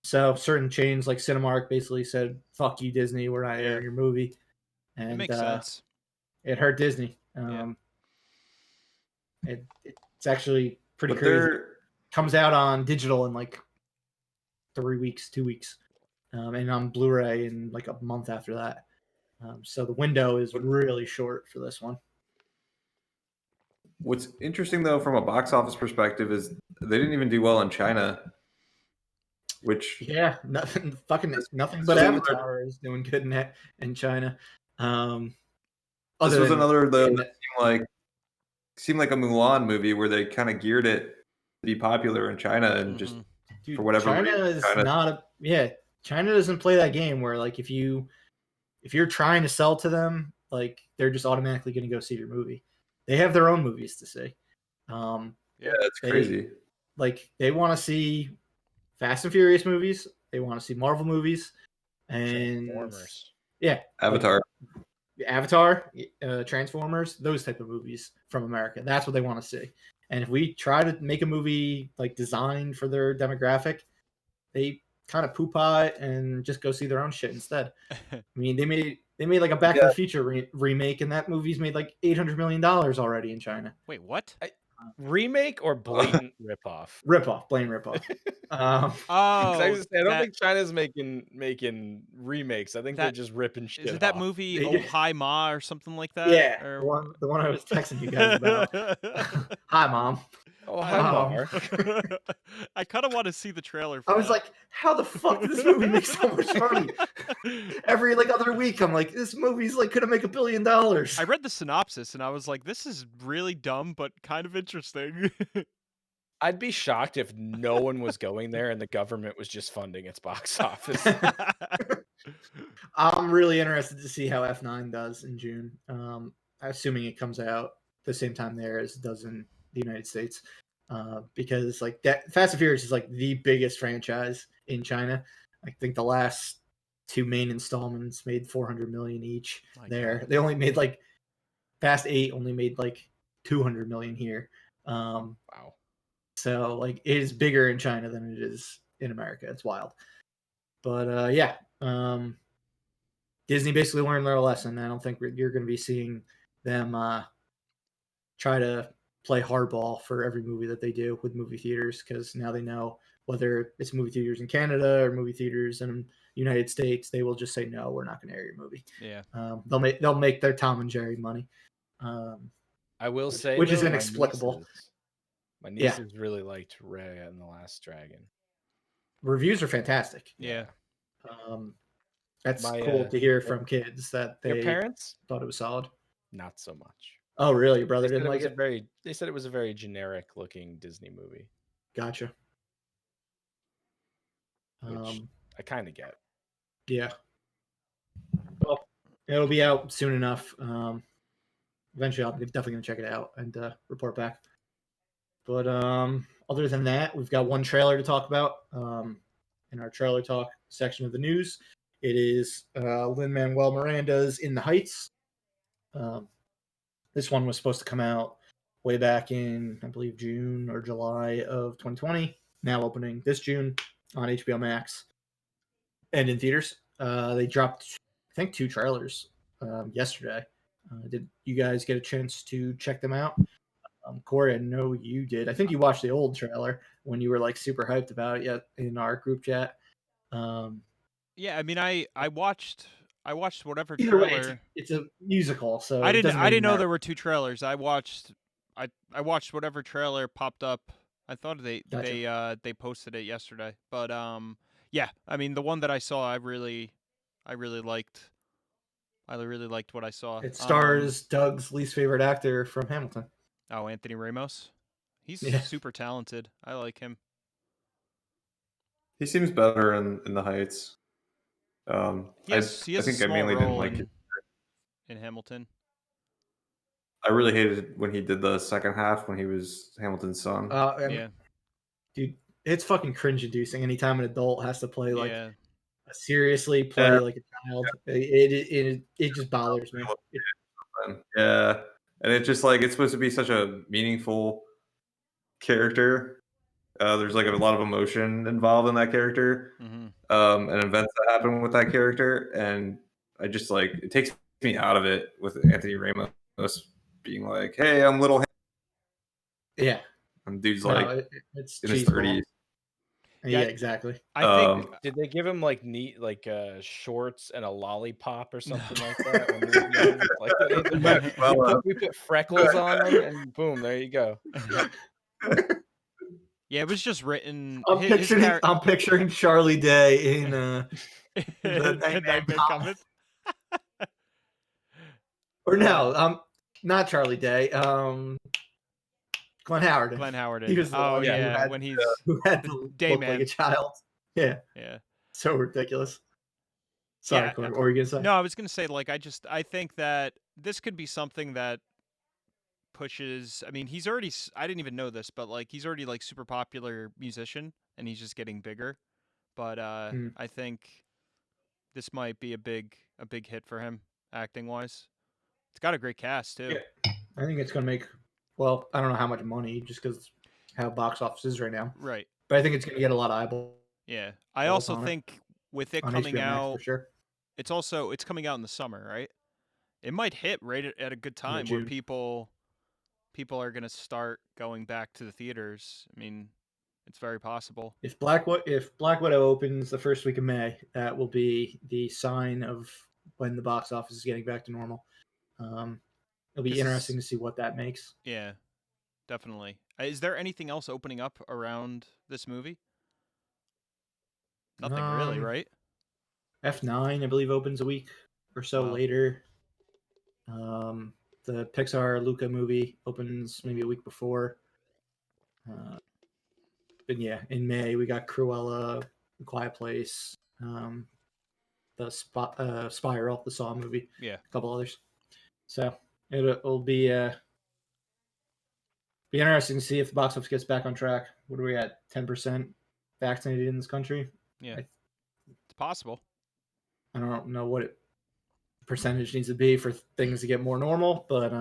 So certain chains like Cinemark basically said, "Fuck you, Disney. We're not airing your movie." And It makes sense. It hurt Disney. It's actually pretty crazy. Comes out on digital in like 3 weeks, 2 weeks, and on Blu-ray in like a month after that. So the window is really short for this one. What's interesting though, from a box office perspective, is they didn't even do well in China. Which nothing but Avatar is doing good in China. This was another though that seemed like a Mulan movie where they kind of geared it to be popular in China and just for whatever reason. China doesn't play that game where like if you're trying to sell to them, like they're just automatically going to go see your movie. They have their own movies to see. It's crazy. Like they want to see Fast and Furious movies. They want to see Marvel movies and Transformers. Avatar, Transformers, those type of movies from America. That's what they want to see. And if we try to make a movie like designed for their demographic, they kind of poop-pie and just go see their own shit instead. I mean, they made like a Back to the Future remake, and that movie's made like $800 million already in China. Wait, what? Remake or blatant ripoff? Blatant ripoff. I don't think China's making remakes. I think they're just ripping shit. Is it that movie Oh Hi Ma or something like that? Yeah, the one I was texting you guys about. Hi, Mom. Oh, hi, Mom. I kind of want to see the trailer for I was like, how the fuck did this movie make so much money? Every like other week, I'm like, this movie's like gonna make $1 billion. I read the synopsis and I was like, this is really dumb, but kind of interesting. I'd be shocked if no one was going there and the government was just funding its box office. I'm really interested to see how F9 does in June. Assuming it comes out the same time there as it does in the United States, because like that Fast and Furious is like the biggest franchise in China. I think the last two main installments made 400 million each. They only made like Fast 8 only made like 200 million here. Wow. So like it is bigger in China than it is in America. It's wild. But Disney basically learned their lesson. I don't think you're going to be seeing them try to play hardball for every movie that they do with movie theaters, because now they know whether it's movie theaters in Canada or movie theaters in the United States, they will just say, no, we're not going to air your movie. Yeah. They'll make their Tom and Jerry money. I will say, which is inexplicable. My nieces really liked Raya and the Last Dragon. Reviews are fantastic. Yeah. That's cool to hear from kids that their parents thought it was solid. Not so much. Oh, really? Your brother didn't like it? They said it was a very generic looking Disney movie. Gotcha. Which I kind of get. Yeah. Well, it'll be out soon enough. Eventually, I'm definitely going to check it out and report back. But other than that, we've got one trailer to talk about in our trailer talk section of the news. It is Lin-Manuel Miranda's In the Heights. This one was supposed to come out way back in, I believe, June or July of 2020. Now opening this June on HBO Max and in theaters. They dropped, I think, 2 trailers yesterday. Did you guys get a chance to check them out? Corey, I know you did. I think you watched the old trailer when you were like super hyped about it yet in our group chat. Yeah, I mean, I watched whatever Either trailer. Way, it's a musical, so I didn't know there were 2 trailers. I watched I watched whatever trailer popped up. I thought Gotcha. they posted it yesterday, but yeah. I mean, the one that I saw, I really liked. I really liked what I saw. It stars Doug's least favorite actor from Hamilton. Oh, Anthony Ramos. He's Yeah. super talented. I like him. He seems better in the Heights. He has I a think I small mainly didn't role like it. in Hamilton. I really hated when he did the second half when he was Hamilton's son. Yeah, Dude, it's fucking cringe-inducing anytime an adult has to play like yeah. seriously play like a child. It just bothers me. Yeah, and it's just like it's supposed to be such a meaningful character. There's like a lot of emotion involved in that character, Mm-hmm. and events that happen with that character, and I just like it takes me out of it with Anthony Ramos being like, "Hey, I'm little," Yeah, and dude's no, like it's in his cheeseball. 30s. Yeah, Yeah, exactly. I think Did they give him like neat shorts and a lollipop or something like that? When he was young? Like we put freckles on them and boom, there you go. yeah, it was just written. I'm picturing Charlie Day in the Nightmare Nightmare Comet. or no, not Charlie Day. Glenn Howard. Glenn Howard. He was the Oh one yeah, when he's who had to look like a child. Yeah, yeah. so ridiculous. Sorry, Yeah, Corey, what were you gonna say? No, I was gonna say like I think that this could be something that pushes. I mean, he's already. I didn't even know this, but like he's already like super popular musician, and he's just getting bigger. But I think this might be a big hit for him acting wise. It's got a great cast too. Yeah. I think it's gonna make. Well, I don't know how much money, just because how box office is right now. Right. But I think it's gonna get a lot of eyeballs. Yeah. I also think with it on coming HBO Max, out, for sure. it's coming out in the summer, right? It might hit right at a good time where June. people are gonna start going back to the theaters. I mean, it's very possible. If Black Widow opens the first week of May, that will be the sign of when the box office is getting back to normal. It'll be interesting to see what that makes. Yeah, definitely. Is there anything else opening up around this movie? Nothing really, right? F9, I believe, opens a week or so later. The Pixar Luca movie opens maybe a week before. But yeah, in May we got Cruella, Quiet Place, the Spiral, the Saw movie, Yeah, a couple others. So it'll be interesting to see if the box office gets back on track. What are we at? 10% vaccinated in this country? Yeah, it's possible. I don't know what percentage needs to be for things to get more normal, but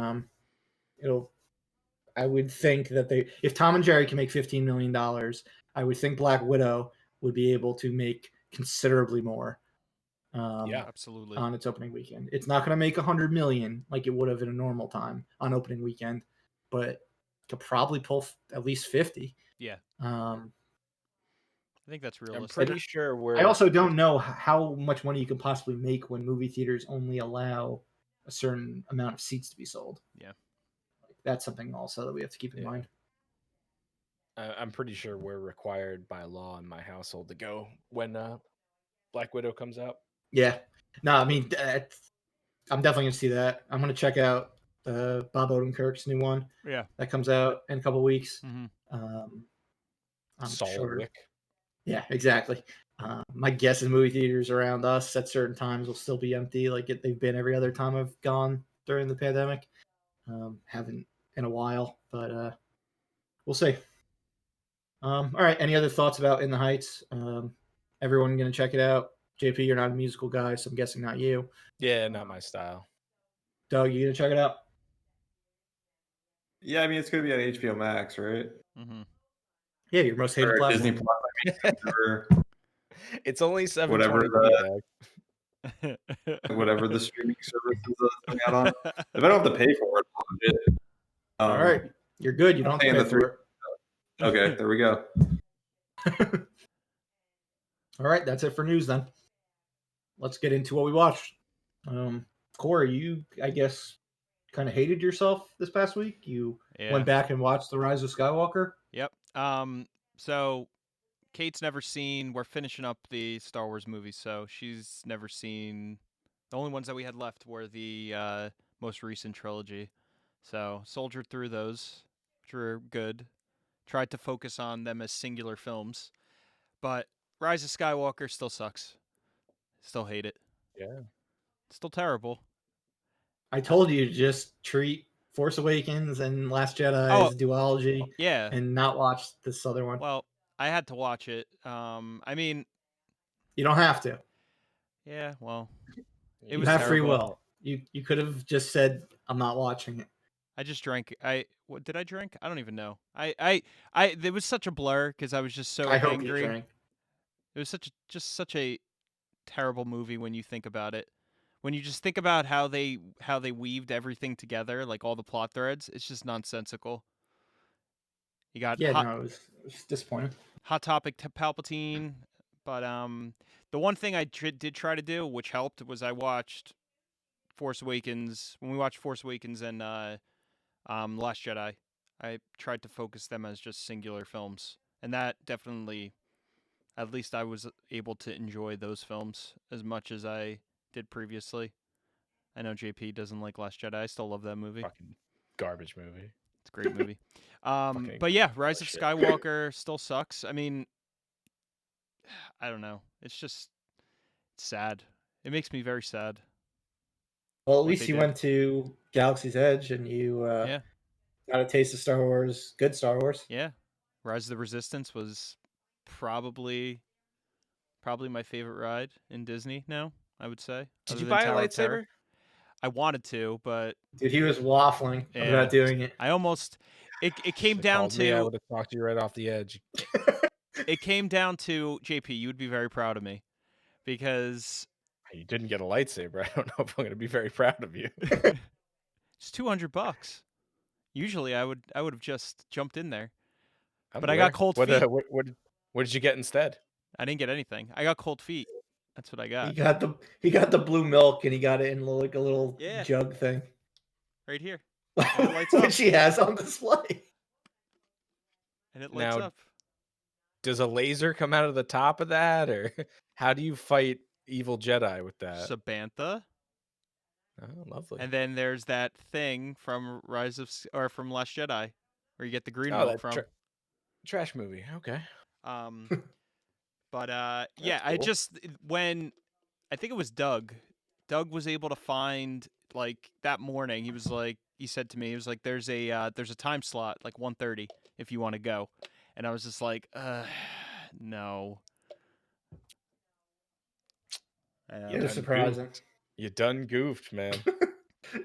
I would think that if Tom and Jerry can make $15 million, I would think Black Widow would be able to make considerably more. Yeah, absolutely. On its opening weekend, it's not going to make $100 million like it would have in a normal time on opening weekend, but it could probably pull at least 50. Yeah. I think that's realistic. I'm pretty sure I also don't know how much money you can possibly make when movie theaters only allow a certain amount of seats to be sold. Yeah. That's something also that we have to keep in mind. I'm pretty sure we're required by law in my household to go when Black Widow comes out. Yeah. No, I mean, I'm definitely going to see that. I'm going to check out Bob Odenkirk's new one. Yeah. That comes out in a couple of weeks. Mm-hmm. I'm Saul sure. Wick. Yeah, exactly. My guess is movie theaters around us at certain times will still be empty, like they've been every other time I've gone during the pandemic. Haven't in a while, but we'll see. All right. Any other thoughts about In the Heights? Everyone going to check it out. JP, you're not a musical guy, so I'm guessing not you. Yeah, not my style. Doug, you going to check it out? Yeah, I mean, it's going to be on HBO Max, right? Mm-hmm. Yeah, your most hated platform. Disney Plus. It's only $7.20. Whatever the streaming services coming out on. If I don't have to pay for it, all right, you're good. You don't have to pay for it. Okay, there we go. All right, that's it for news then. Let's get into what we watched. Corey, you, I guess, kind of hated yourself this past week. You Yeah. Went back and watched The Rise of Skywalker. Yep. So Kate's never seen. We're finishing up the Star Wars movies, so she's never seen. The only ones that we had left were the most recent trilogy. So soldiered through those, which were good. Tried to focus on them as singular films, but Rise of Skywalker still sucks. Still hate it. Yeah. Still terrible. I told you to just treat Force Awakens and Last Jedi as a duology Yeah. and not watch this other one. Well, I had to watch it. I mean, You don't have to. yeah. Well, You was have free terrible. will. You could have just said, "I'm not watching it." I just drank. What did I drink? I don't even know. It was such a blur because I was just so I hope angry. you drank. It was such a terrible movie when you think about it. When you just think about how they weaved everything together, like all the plot threads, it's just nonsensical. You got Yeah, no, it was disappointing. Hot Topic to Palpatine, but the one thing I did try to do, which helped, was I watched Force Awakens. When we watched Force Awakens and Last Jedi, I tried to focus them as just singular films, and that definitely, at least I was able to enjoy those films as much as I did previously. I know JP doesn't like Last Jedi. I still love that movie. Fucking garbage movie. It's a great movie. Fucking But yeah, Rise of shit. Skywalker still sucks. I mean, I don't know. It's sad. It makes me very sad. Well, at what least they you did. went to Galaxy's Edge and you Yeah. got a taste of Star Wars. Good Star Wars. Yeah. Rise of the Resistance was probably my favorite ride in Disney now, I would say. Did other you than buy a Tower of Terror. lightsaber? I wanted to, but Dude, he was waffling Yeah. about doing it. I almost it came Should've down called me, I to would have talked you right off the edge. JP, you would be very proud of me because You didn't get a lightsaber. I don't know if I'm going to be very proud of you. it's $200. Usually I would have just jumped in there. I'm But I got aware. cold what, feet. What did you get instead? I didn't get anything. I got cold feet. That's what I He got. got the blue milk and he got it in like a little Yeah. jug thing, Right here. And it lights up. which he has on display. And it lights Now, up. Does a laser come out of the top of that, or how do you fight evil Jedi with that? Sabantha. Oh, lovely. And then there's that thing from from Last Jedi where you get the green milk that from. trash movie. Okay. But yeah, That's I cool. just when I think it was Doug. Doug was able to find like that morning. He said to me, he was like, "There's a time slot like 1:30 if you want to go," and I was just like, no. You're surprising. You done goofed, man.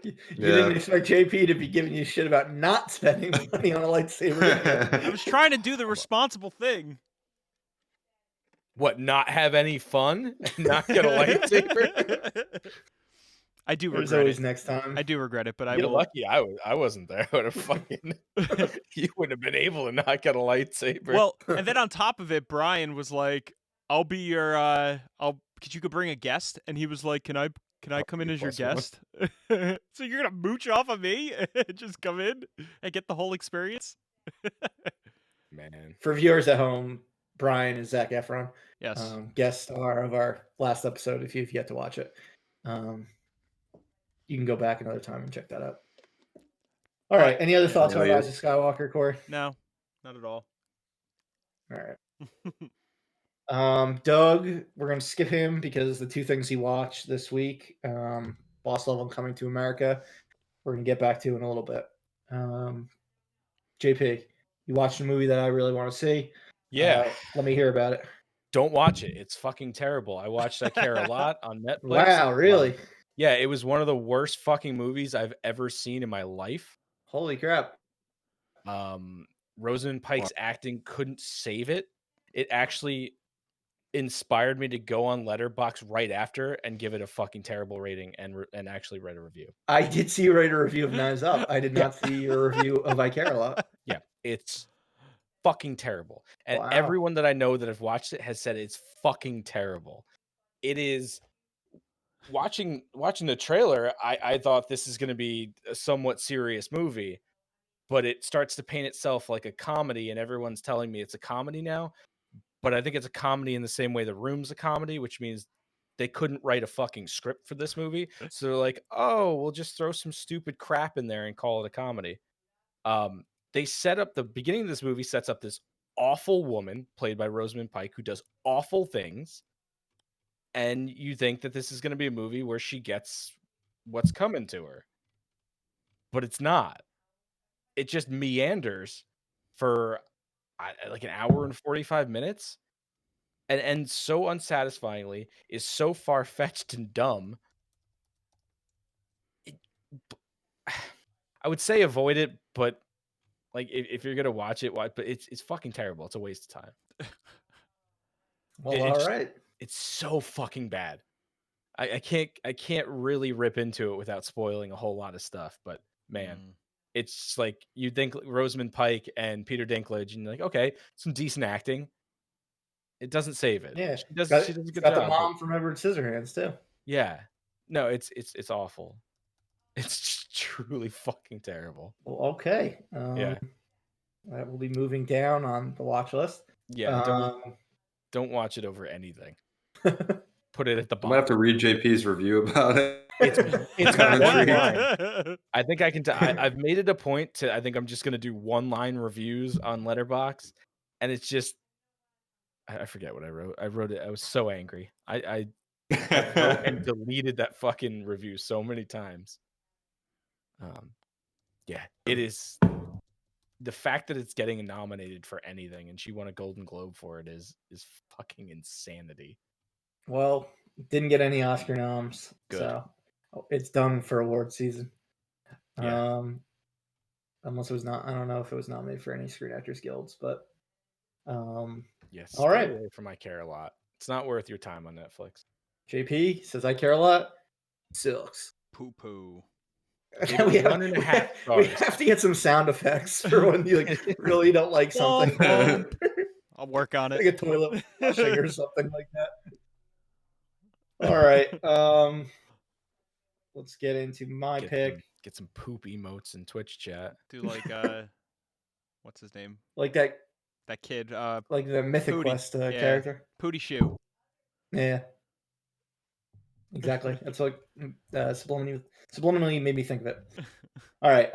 You Yeah. didn't expect JP to be giving you shit about not spending money on a lightsaber. I was trying to do the responsible thing. What? Not have any fun? And not get a lightsaber? I do There's regret always it. next time. I do regret it, but I You're will. lucky I wasn't there. I would have fucking. You wouldn't have been able to not get a lightsaber. Well, and then on top of it, Brian was like, "I'll be your could you bring a guest?" And he was like, "Can I come in be as your plus one. guest?" So you're gonna mooch off of me and just come in and get the whole experience? Man. For viewers at home, Brian and Zac Efron, Yes. guest star of our last episode. If you've yet to watch it, you can go back another time and check that out. All right. Any other thoughts on Rise of Skywalker, Corey? No, not at all. All right. Doug, we're gonna skip him because the two things he watched this week, Boss Level and Coming to America, we're gonna get back to in a little bit. JP, you watched a movie that I really want to see. Yeah. Let me hear about it. Don't watch it. It's fucking terrible. I watched I Care a Lot on Netflix. Wow, really? Yeah, it was one of the worst fucking movies I've ever seen in my life. Holy crap. Rosamund Pike's acting couldn't save it. It actually inspired me to go on Letterboxd right after and give it a fucking terrible rating and actually write a review. I did see you write a review of Knives Up. I did not see your review of I Care a Lot. Yeah, it's fucking terrible. And Wow. everyone that I know that have watched it has said it's fucking terrible. It is. Watching the trailer, I thought this is going to be a somewhat serious movie. but it starts to paint itself like a comedy, and everyone's telling me it's a comedy now. But I think it's a comedy in the same way The Room's a comedy, which means they couldn't write a fucking script for this movie. So they're like, oh, we'll just throw some stupid crap in there and call it a comedy. They set up the beginning of this movie sets up this awful woman played by Rosamund Pike who does awful things. And you think that this is going to be a movie where she gets what's coming to her. But it's not. It just meanders for like an hour and 45 minutes. And so unsatisfyingly is so far-fetched and dumb. I would say avoid it, but like if you're gonna watch it, but it's fucking terrible. It's a waste of time. Well, all right. It's so fucking bad. I can't really rip into it without spoiling a whole lot of stuff, but man, it's like you think Rosamund Pike and Peter Dinklage, and you're like, okay, some decent acting. It doesn't save it. Yeah, she does a good got job. the mom from Edward Scissorhands too. Yeah, no, it's awful. It's just truly fucking terrible. Well, okay. Yeah, that will be moving down on the watch list. Yeah, don't watch it over anything. Put it at the I bottom. might have to read JP's review about it. It's kind of one line. I think I can. I've made it a point to. I think I'm just gonna do one-line reviews on Letterboxd, and it's just. I forget what I wrote. I wrote it. I was so angry. I wrote and deleted that fucking review so many times. Yeah, it is. The fact that it's getting nominated for anything and she won a Golden Globe for it is fucking insanity. Well, didn't get any Oscar noms, Good. so it's done for award season. Yeah. Unless it was not, I don't know if it was nominated for any Screen Actors Guilds, but yes. All right. Away from I Care a Lot. It's not worth your time on Netflix. JP says I Care a Lot. Sucks. Poo poo. We have to get some sound effects for when you like really don't like something. I'll work on it. Like a toilet flushing or something like that. All right. Let's get into my pick. Get some poop emotes in Twitch chat. Do like what's his name? Like that kid. Like the Mythic Pootie. Quest character. Pootie Shoe. Yeah. Exactly. That's what subliminally made me think of it. All right.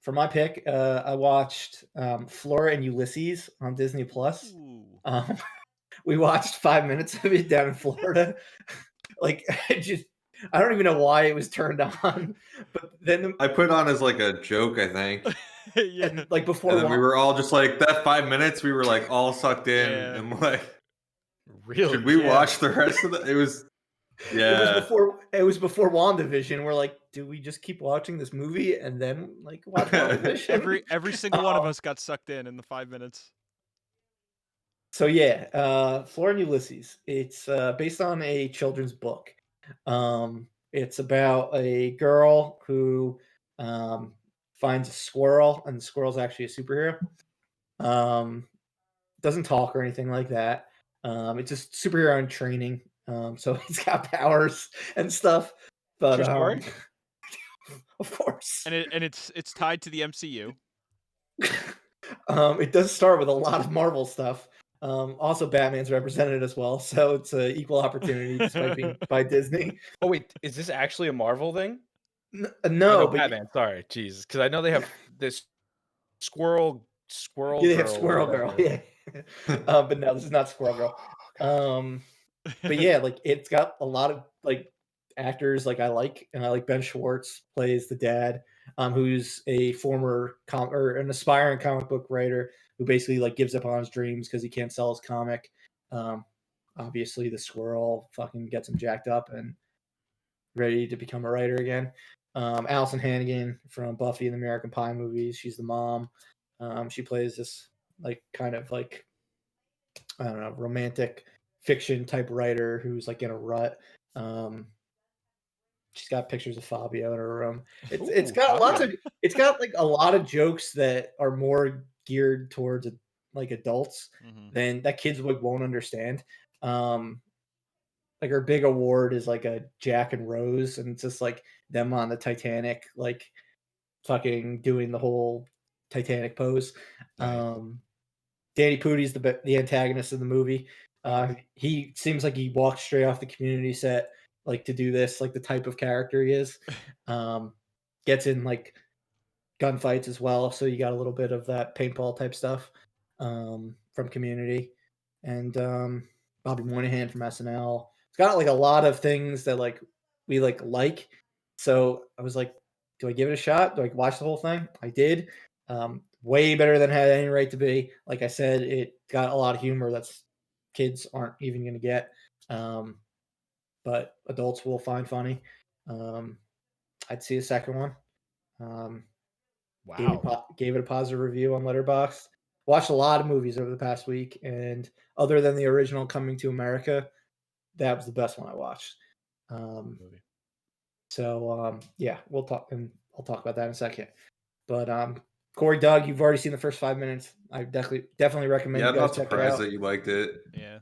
For my pick, I watched Flora and Ulysses on Disney Plus. We watched 5 minutes of it down in Florida. Like, I don't even know why it was turned on. But then I put on as like a joke, I think. Yeah. And, like before, and then we were all just like that 5 minutes. We were like all sucked in and like, really? Should we watch the rest of it? It was. Yeah, it was before WandaVision. We're like, do we just keep watching this movie and then like watch WandaVision? Every single one of us got sucked in the 5 minutes. So yeah, Flora and Ulysses. It's based on a children's book. It's about a girl who finds a squirrel, and the squirrel's actually a superhero. Doesn't talk or anything like that. It's just superhero in training. So he's got powers and stuff. But true story? Of course. And it's tied to the MCU. It does start with a lot of Marvel stuff. Also, Batman's represented as well, so it's an equal opportunity despite being by Disney. Oh wait, is this actually a Marvel thing? No, but Batman. Sorry, Jesus, because I know they have this Squirrel. Yeah, they have Squirrel Girl. Yeah, but no, this is not Squirrel Girl. But yeah, like it's got a lot of like actors like I like Ben Schwartz plays the dad, who's a former or an aspiring comic book writer who basically like gives up on his dreams because he can't sell his comic. Obviously the squirrel fucking gets him jacked up and ready to become a writer again. Allison Hannigan from Buffy and the American Pie movies, she's the mom. She plays this like kind of like I don't know, romantic fiction type writer who's like in a rut. She's got pictures of Fabio in her room. It's got like a lot of jokes that are more geared towards like adults than that kids won't understand. Like her big award is like a Jack and Rose, and it's just like them on the Titanic, like fucking doing the whole Titanic pose. Nice. Danny Pudi's the antagonist of the movie. He seems like he walked straight off the Community set, like to do this, like the type of character he is. Gets in like gunfights as well, so you got a little bit of that paintball type stuff from Community, and Bobby Moynihan from SNL. It's got like a lot of things that like we like. So I was like, do I give it a shot? Do I watch the whole thing? I did. Way better than it had any right to be. Like I said, it got a lot of humor that's kids aren't even going to get, but adults will find funny. I'd see a second one. Wow. Gave it a positive review on Letterboxd. Watched a lot of movies over the past week, and other than the original Coming to America, that was the best one I watched. Yeah, we'll talk, and I'll talk about that in a second. But Corey, Doug, you've already seen the first 5 minutes. I definitely recommend you I'm guys not check it surprised out. that you liked it. Yeah.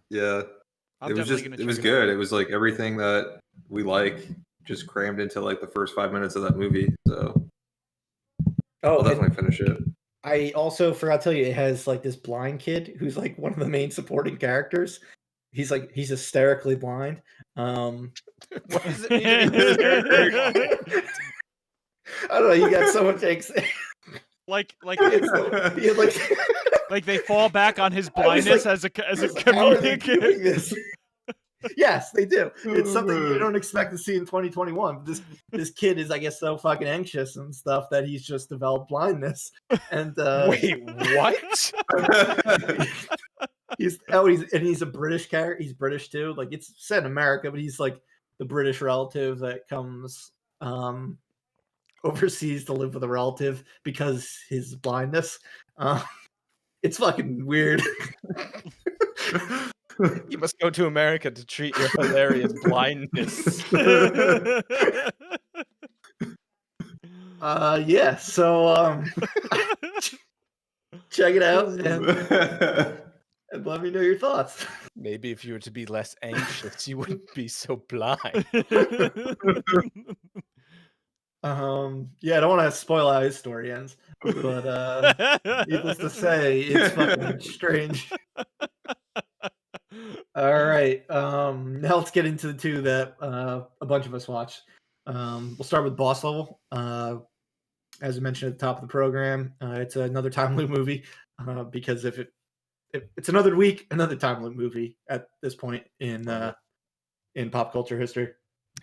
It was good. It was like everything that we like just crammed into like the first 5 minutes of that movie. So I'll definitely finish it. I also forgot to tell you, it has like this blind kid who's like one of the main supporting characters. He's hysterically blind. What does it mean to be hysterically blind? I don't know. You got so much like it's like like they fall back on his blindness as a how are they comedic. doing this? Yes, they do. It's something you don't expect to see in 2021. This kid is, I guess, so fucking anxious and stuff that he's just developed blindness. And Wait, what? he's a British character. He's British too. Like it's set in America, but he's like the British relative that comes overseas to live with a relative because his blindness. It's fucking weird. You must go to America to treat your hilarious blindness. Yeah. So check it out and let me know your thoughts. Maybe if you were to be less anxious, you wouldn't be so blind. Yeah, I don't want to spoil how his story ends, but needless to say, it's fucking strange. All right, now let's get into the two that a bunch of us watched. We'll start with Boss Level. As I mentioned at the top of the program, it's another time loop movie because if it's another week, another time loop movie at this point in pop culture history.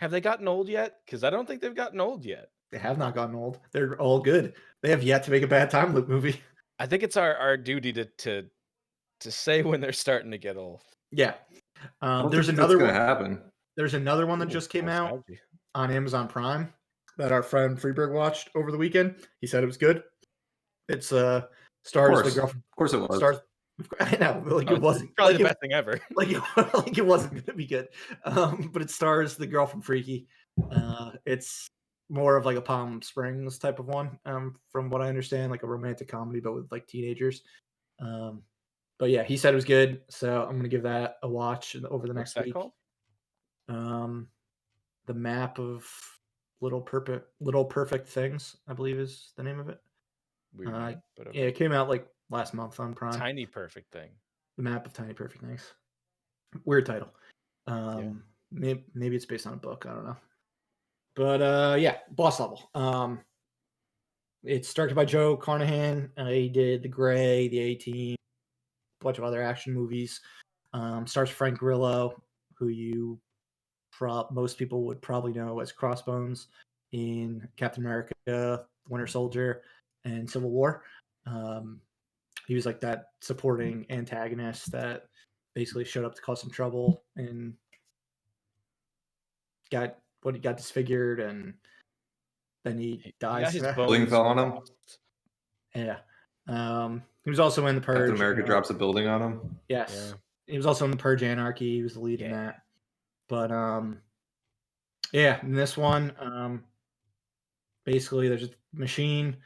Have they gotten old yet? Because I don't think they've gotten old yet. They have not gotten old. They're all good. They have yet to make a bad time loop movie. I think it's our duty to say when they're starting to get old. Yeah. There's another one. Happen. There's another one that just came out on Amazon Prime that our friend Freeberg watched over the weekend. He said it was good. It's stars the girlfriend. Of course it was. Stars. I know, like it wasn't probably the best thing ever. Like it wasn't going to be good. But it stars the girl from Freaky. It's more of like a Palm Springs type of one, from what I understand, like a romantic comedy, but with like teenagers. But yeah, he said it was good, so I'm gonna give that a watch over the next week. Called? The Map of Little Perfect Things, I believe is the name of it. Weird name, but okay. Yeah, it came out like last month on Prime. Tiny Perfect Thing. The Map of Tiny Perfect Things. Weird title. Maybe it's based on a book. I don't know. But yeah, Boss Level. It's directed by Joe Carnahan. He did The Gray, The A-Team, a bunch of other action movies. Stars Frank Grillo, who most people would probably know as Crossbones in Captain America, Winter Soldier, and Civil War. He was like that supporting antagonist that basically showed up to cause some trouble and got disfigured, and then he dies. His building fell on him. Yeah. He was also in The Purge. Captain America drops a building on him. Yes. Yeah. He was also in The Purge Anarchy. He was the lead in that. But yeah, in this one, basically there's a machine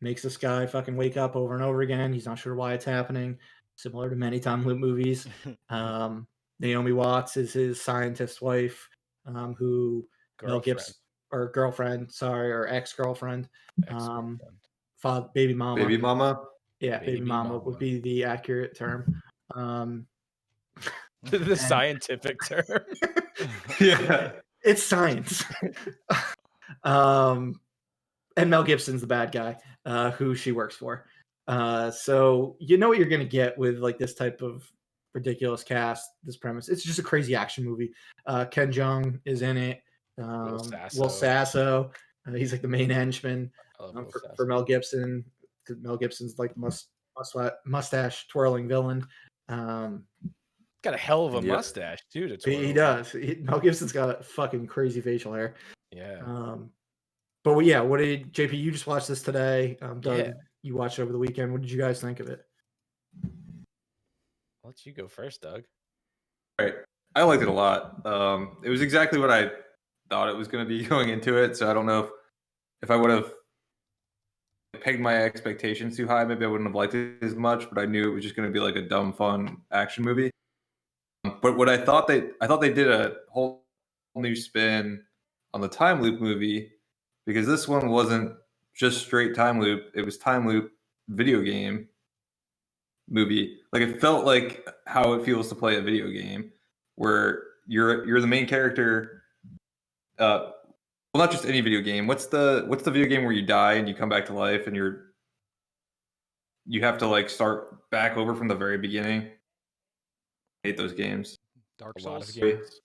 makes this guy fucking wake up over and over again. He's not sure why it's happening. Similar to many time loop movies. Naomi Watts is his scientist wife, who Mel Gibson, or girlfriend, or ex-girlfriend. baby mama. Baby mama. Yeah, baby Baby mama mama. would be the accurate term. The scientific term. Yeah. It's science. And Mel Gibson's the bad guy, who she works for. So you know what you're gonna get with like this type of ridiculous cast, this premise. It's just a crazy action movie. Ken Jeong is in it. Will Sasso. He's like the main henchman for Mel Gibson. Mel Gibson's like mustache twirling villain. Got a hell of a mustache too. He does. Mel Gibson's got fucking crazy facial hair. Yeah. But yeah, what did JP? You just watched this today. Doug, you watched it over the weekend. What did you guys think of it? I'll let you go first, Doug. Right. I liked it a lot. It was exactly what I thought it was going to be going into it. So I don't know if I would have pegged my expectations too high, maybe I wouldn't have liked it as much. But I knew it was just going to be like a dumb, fun action movie. But what I thought they did a whole new spin on the time loop movie, because this one wasn't just straight time loop; it was time loop video game movie. Like it felt like how it feels to play a video game, where you're the main character. Well, not just any video game. What's the video game where you die and you come back to life and you have to like start back over from the very beginning? I hate those games. Dark A lot of Souls. games.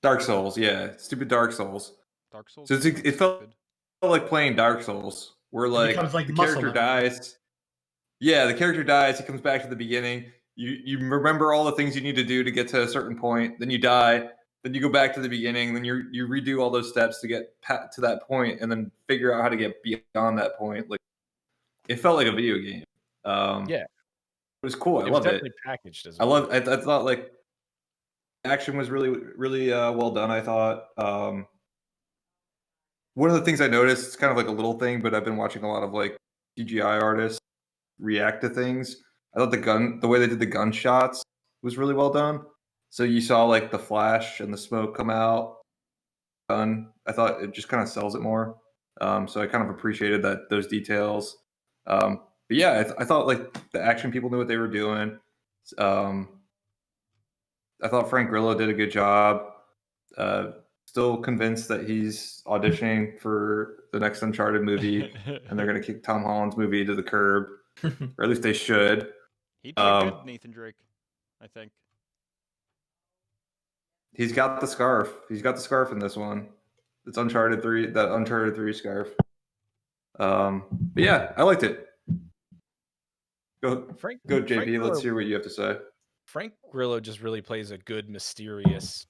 Dark Souls, yeah, stupid Dark Souls. Dark Souls. So it felt like playing Dark Souls, where like becomes like the muscle character memory. dies. Yeah, the character dies. He comes back to the beginning. You remember all the things you need to do to get to a certain point. Then you die. Then you go back to the beginning. Then you redo all those steps to get to that point, and then figure out how to get beyond that point. Like it felt like a video game. Yeah, it was cool. I it was loved it. definitely packaged as I well. love. I thought like action was really well done. I thought. One of the things I noticed, it's kind of like a little thing, but I've been watching a lot of like CGI artists react to things. I thought the way they did the gunshots was really well done. So you saw like the flash and the smoke come out. I thought it just kind of sells it more. So I kind of appreciated those details. But yeah, I thought like the action people knew what they were doing. I thought Frank Grillo did a good job. Still convinced that he's auditioning for the next Uncharted movie, and they're going to kick Tom Holland's movie to the curb, or at least they should. He'd be a good Nathan Drake, I think. He's got the scarf. He's got the scarf in this one. It's Uncharted 3, that Uncharted 3 scarf. But yeah, I liked it. Go JP. Let's hear what you have to say. Frank Grillo just really plays a good, mysterious,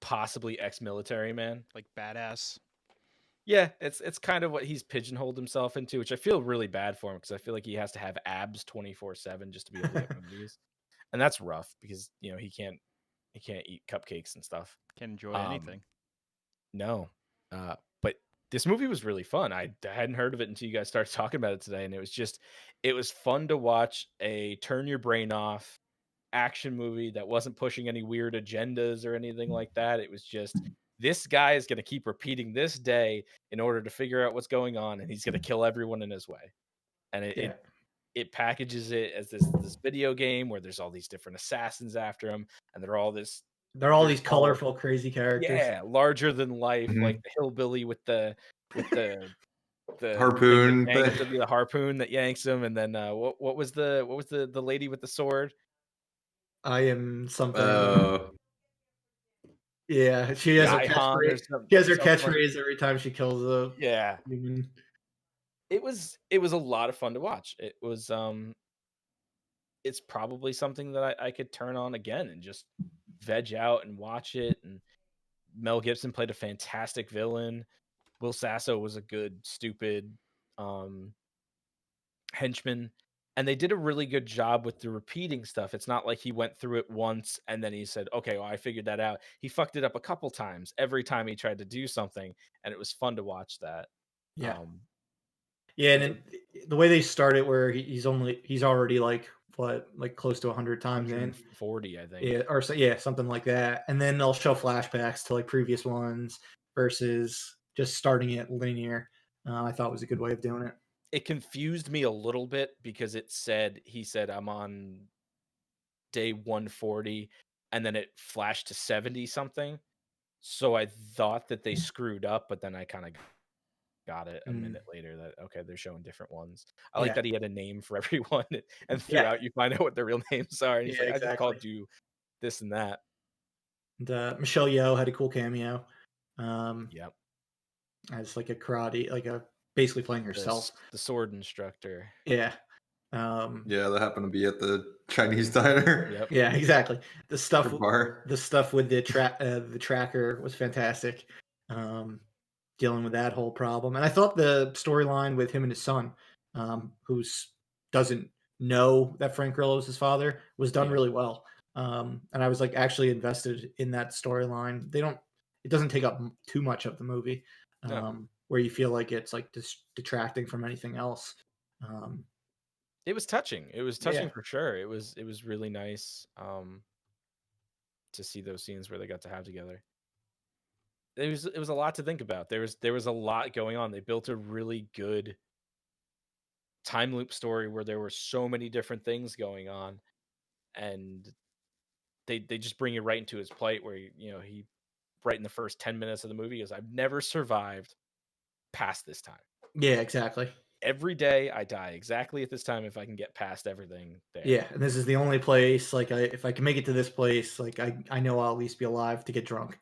possibly ex-military man. Like badass. Yeah, it's kind of what he's pigeonholed himself into, which I feel really bad for him because I feel like he has to have abs 24/7 just to be able to get movies, and that's rough because he can't eat cupcakes and stuff. Can't enjoy anything. No, but this movie was really fun. I hadn't heard of it until you guys started talking about it today, and it was fun to watch a turn your brain off action movie that wasn't pushing any weird agendas or anything like that. It was just, this guy is going to keep repeating this day in order to figure out what's going on, and he's going to kill everyone in his way. And it packages it as this video game where there's all these different assassins after him, and they're all these colorful, crazy characters. Yeah, larger than life, like the hillbilly with the harpoon, the harpoon that yanks him, and then what was the lady with the sword? I am something. Yeah, she has her catchphrase. She has her catchphrase every time she kills a human. It was a lot of fun to watch. It was it's probably something that I could turn on again and just veg out and watch it. And Mel Gibson played a fantastic villain. Will Sasso was a good stupid henchman. And they did a really good job with the repeating stuff. It's not like he went through it once and then he said, okay, well, I figured that out. He fucked it up a couple times every time he tried to do something. And it was fun to watch that. Yeah. And the way they start it, where he's already like close to 100 times in. 40, I think. Yeah, or something like that. And then they'll show flashbacks to like previous ones versus just starting it linear. I thought was a good way of doing it. it confused me a little bit because he said I'm on day 140 and then it flashed to 70 something. So I thought that they screwed up, but then I kind of got it a minute later that okay, they're showing different ones. I like that he had a name for everyone, and throughout you find out what their real names are. And he's like, I just called you this and that. And Michelle Yeoh had a cool cameo. Yep. As like a karate, basically playing herself. The sword instructor. Yeah. Yeah, that happened to be at the Chinese diner. Yep. Yeah, exactly. The stuff bar. with the tracker was fantastic. Dealing with that whole problem. And I thought the storyline with him and his son, who doesn't know that Frank Grillo is his father, was done really well. And I was like actually invested in that storyline. It doesn't take up too much of the movie, where you feel like it's like detracting from anything else. It was touching. It was touching for sure. It was really nice to see those scenes where they got to have together. It was a lot to think about. There was a lot going on. They built a really good time loop story where there were so many different things going on, and they just bring you right into his plight where he right in the first 10 minutes of the movie goes, I've never survived past this time. Yeah, exactly. Every day I die exactly at this time if I can get past everything there. Yeah, and this is the only place, if I can make it to this place, I know I'll at least be alive to get drunk.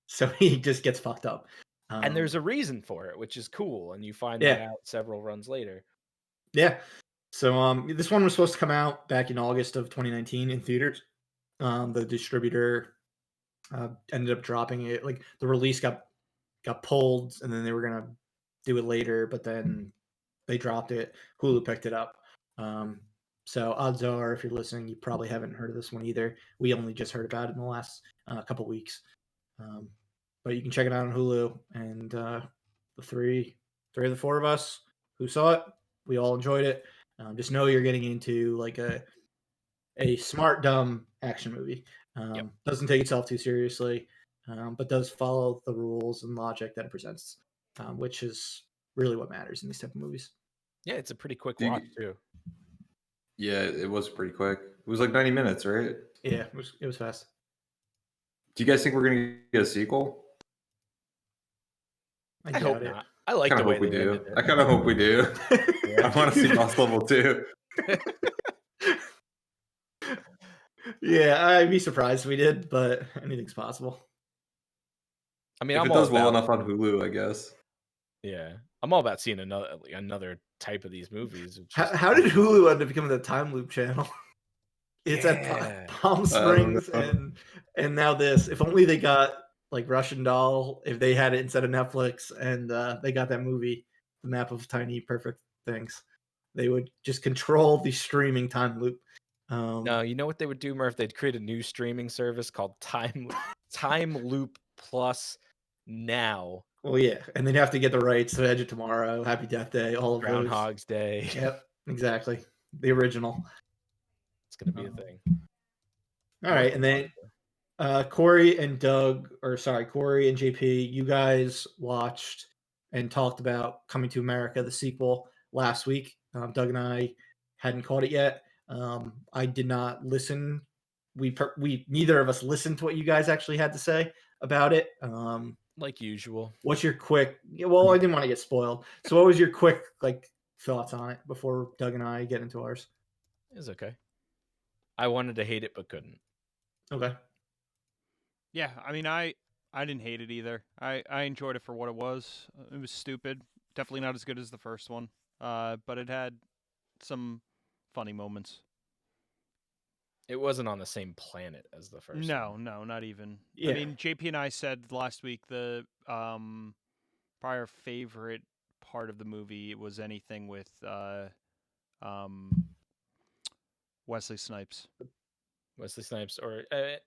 So he just gets fucked up. And there's a reason for it, which is cool, and you find that out several runs later. Yeah. So this one was supposed to come out back in August of 2019 in theaters. The distributor ended up dropping it. Like the release got pulled, and then they were gonna do it later, but then they dropped it. Hulu picked it up. So odds are, if you're listening, you probably haven't heard of this one either. We only just heard about it in the last couple weeks. But you can check it out on Hulu. And the three of the four of us who saw it, we all enjoyed it. Just know you're getting into like a smart, dumb action movie. Doesn't take itself too seriously, but does follow the rules and logic that it presents, which is really what matters in these type of movies. Yeah, it's a pretty quick watch too. Yeah, it was pretty quick. It was like 90 minutes, right? Yeah, it was fast. Do you guys think we're gonna get a sequel? I hope not. I like the way we they do. ended it. I kind of hope we do. I want to see Lost Level 2. Yeah, I'd be surprised if we did, but anything's possible. I mean, if it does well enough on Hulu, I guess. Yeah, I'm all about seeing another type of these movies. How did Hulu end up becoming the time loop channel? It's at Palm Springs and now this. If only they got like Russian Doll, if they had it instead of Netflix, and they got that movie, The Map of Tiny Perfect Things, they would just control the streaming time loop. No, you know what they would do, Murph? They'd create a new streaming service called Time Loop Plus Now. Well, yeah, and they'd have to get the rights to Edge of Tomorrow, Happy Death Day, all of Groundhog's Day. Yep, exactly. The original. It's gonna be a thing. All right, and then Corey and JP, you guys watched and talked about Coming to America, the sequel, last week. Doug and I hadn't caught it yet. I did not listen. We neither of us listened to what you guys actually had to say about it. Like usual. What's your quick? Well, I didn't want to get spoiled. So, what was your quick thoughts on it before Doug and I get into ours? It's okay. I wanted to hate it but couldn't. Okay. Yeah, I mean, I didn't hate it either. I enjoyed it for what it was. It was stupid. Definitely not as good as the first one. But it had some funny moments. It wasn't on the same planet as the first one. No, not even. Yeah. I mean, JP and I said last week the prior favorite part of the movie was anything with Wesley Snipes. Wesley Snipes, or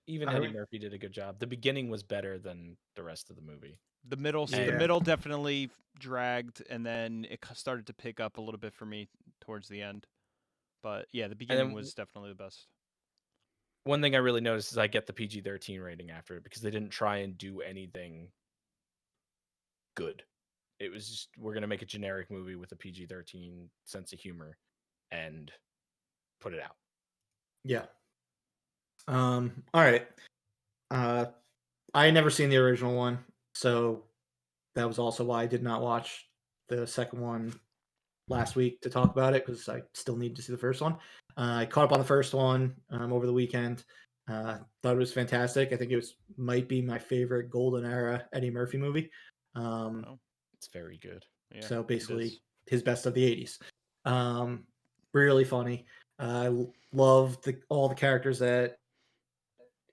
even Eddie Murphy did a good job. The beginning was better than the rest of the movie. The middle definitely dragged, and then it started to pick up a little bit for me towards the end. But yeah, the beginning was definitely the best. One thing I really noticed is I get the PG-13 rating after it because they didn't try and do anything good. It was just, we're gonna make a generic movie with a PG-13 sense of humor and put it out. Yeah. All right. I had never seen the original one, so that was also why I did not watch the second one last week to talk about it, because I still need to see the first one. I caught up on the first one over the weekend. Thought it was fantastic. I think it might be my favorite golden era Eddie Murphy movie. It's very good. Yeah, So it basically is. his best of the 80s. Really funny. I love all the characters that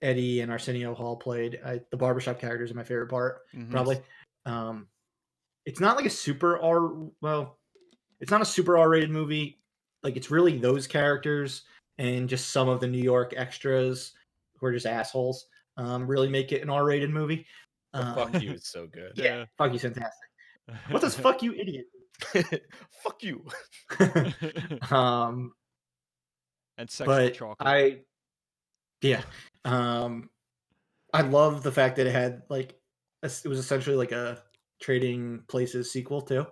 Eddie and Arsenio Hall played. The barbershop characters are my favorite part, probably. It's not like a super it's not a super R-rated movie. Like, it's really those characters and just some of the New York extras who are just assholes. Really make it an R-rated movie. But fuck you is so good. Yeah, fuck you's fantastic. What does fuck you idiot? Fuck you. And sexual But chocolate. I love the fact that it had it was essentially like a Trading Places sequel too,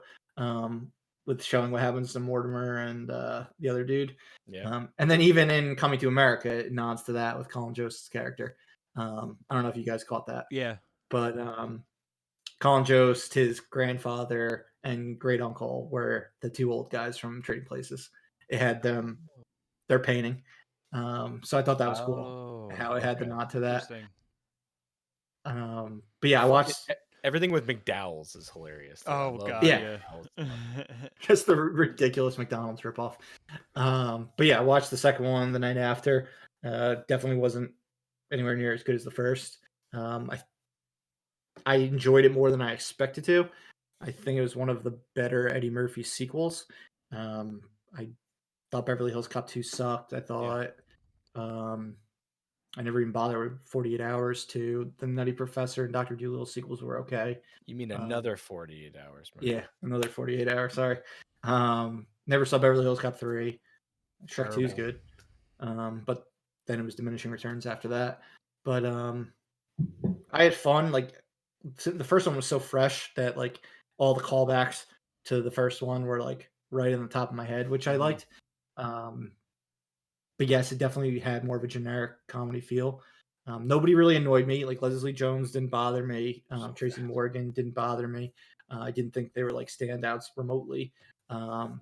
with showing what happens to Mortimer and the other dude. Yeah. And then even in Coming to America, it nods to that with Colin Jost's character. I don't know if you guys caught that. Yeah. But Colin Jost, his grandfather and great uncle were the two old guys from Trading Places. It had their painting. So I thought that was cool how it had the nod to that. Interesting. But yeah, I watched everything with McDowell's is hilarious. Oh god, yeah. Just the ridiculous McDonald's ripoff. But yeah, I watched the second one the night after. Definitely wasn't anywhere near as good as the first. I enjoyed it more than I expected to. I think it was one of the better Eddie Murphy sequels. I thought Beverly Hills Cop 2 sucked. I thought I never even bothered with 48 Hours 2. The Nutty Professor and Dr. Dolittle sequels were okay. You mean another 48 hours, man. Yeah, another 48 hours, sorry. Never saw Beverly Hills Cop 3. Shrek 2 is good. But then it was diminishing returns after that. But I had fun. Like, the first one was so fresh that like all the callbacks to the first one were like right in the top of my head, which I liked. But yes, it definitely had more of a generic comedy feel. Nobody really annoyed me. Like, Leslie Jones didn't bother me. Tracy Morgan didn't bother me. I didn't think they were like standouts remotely. The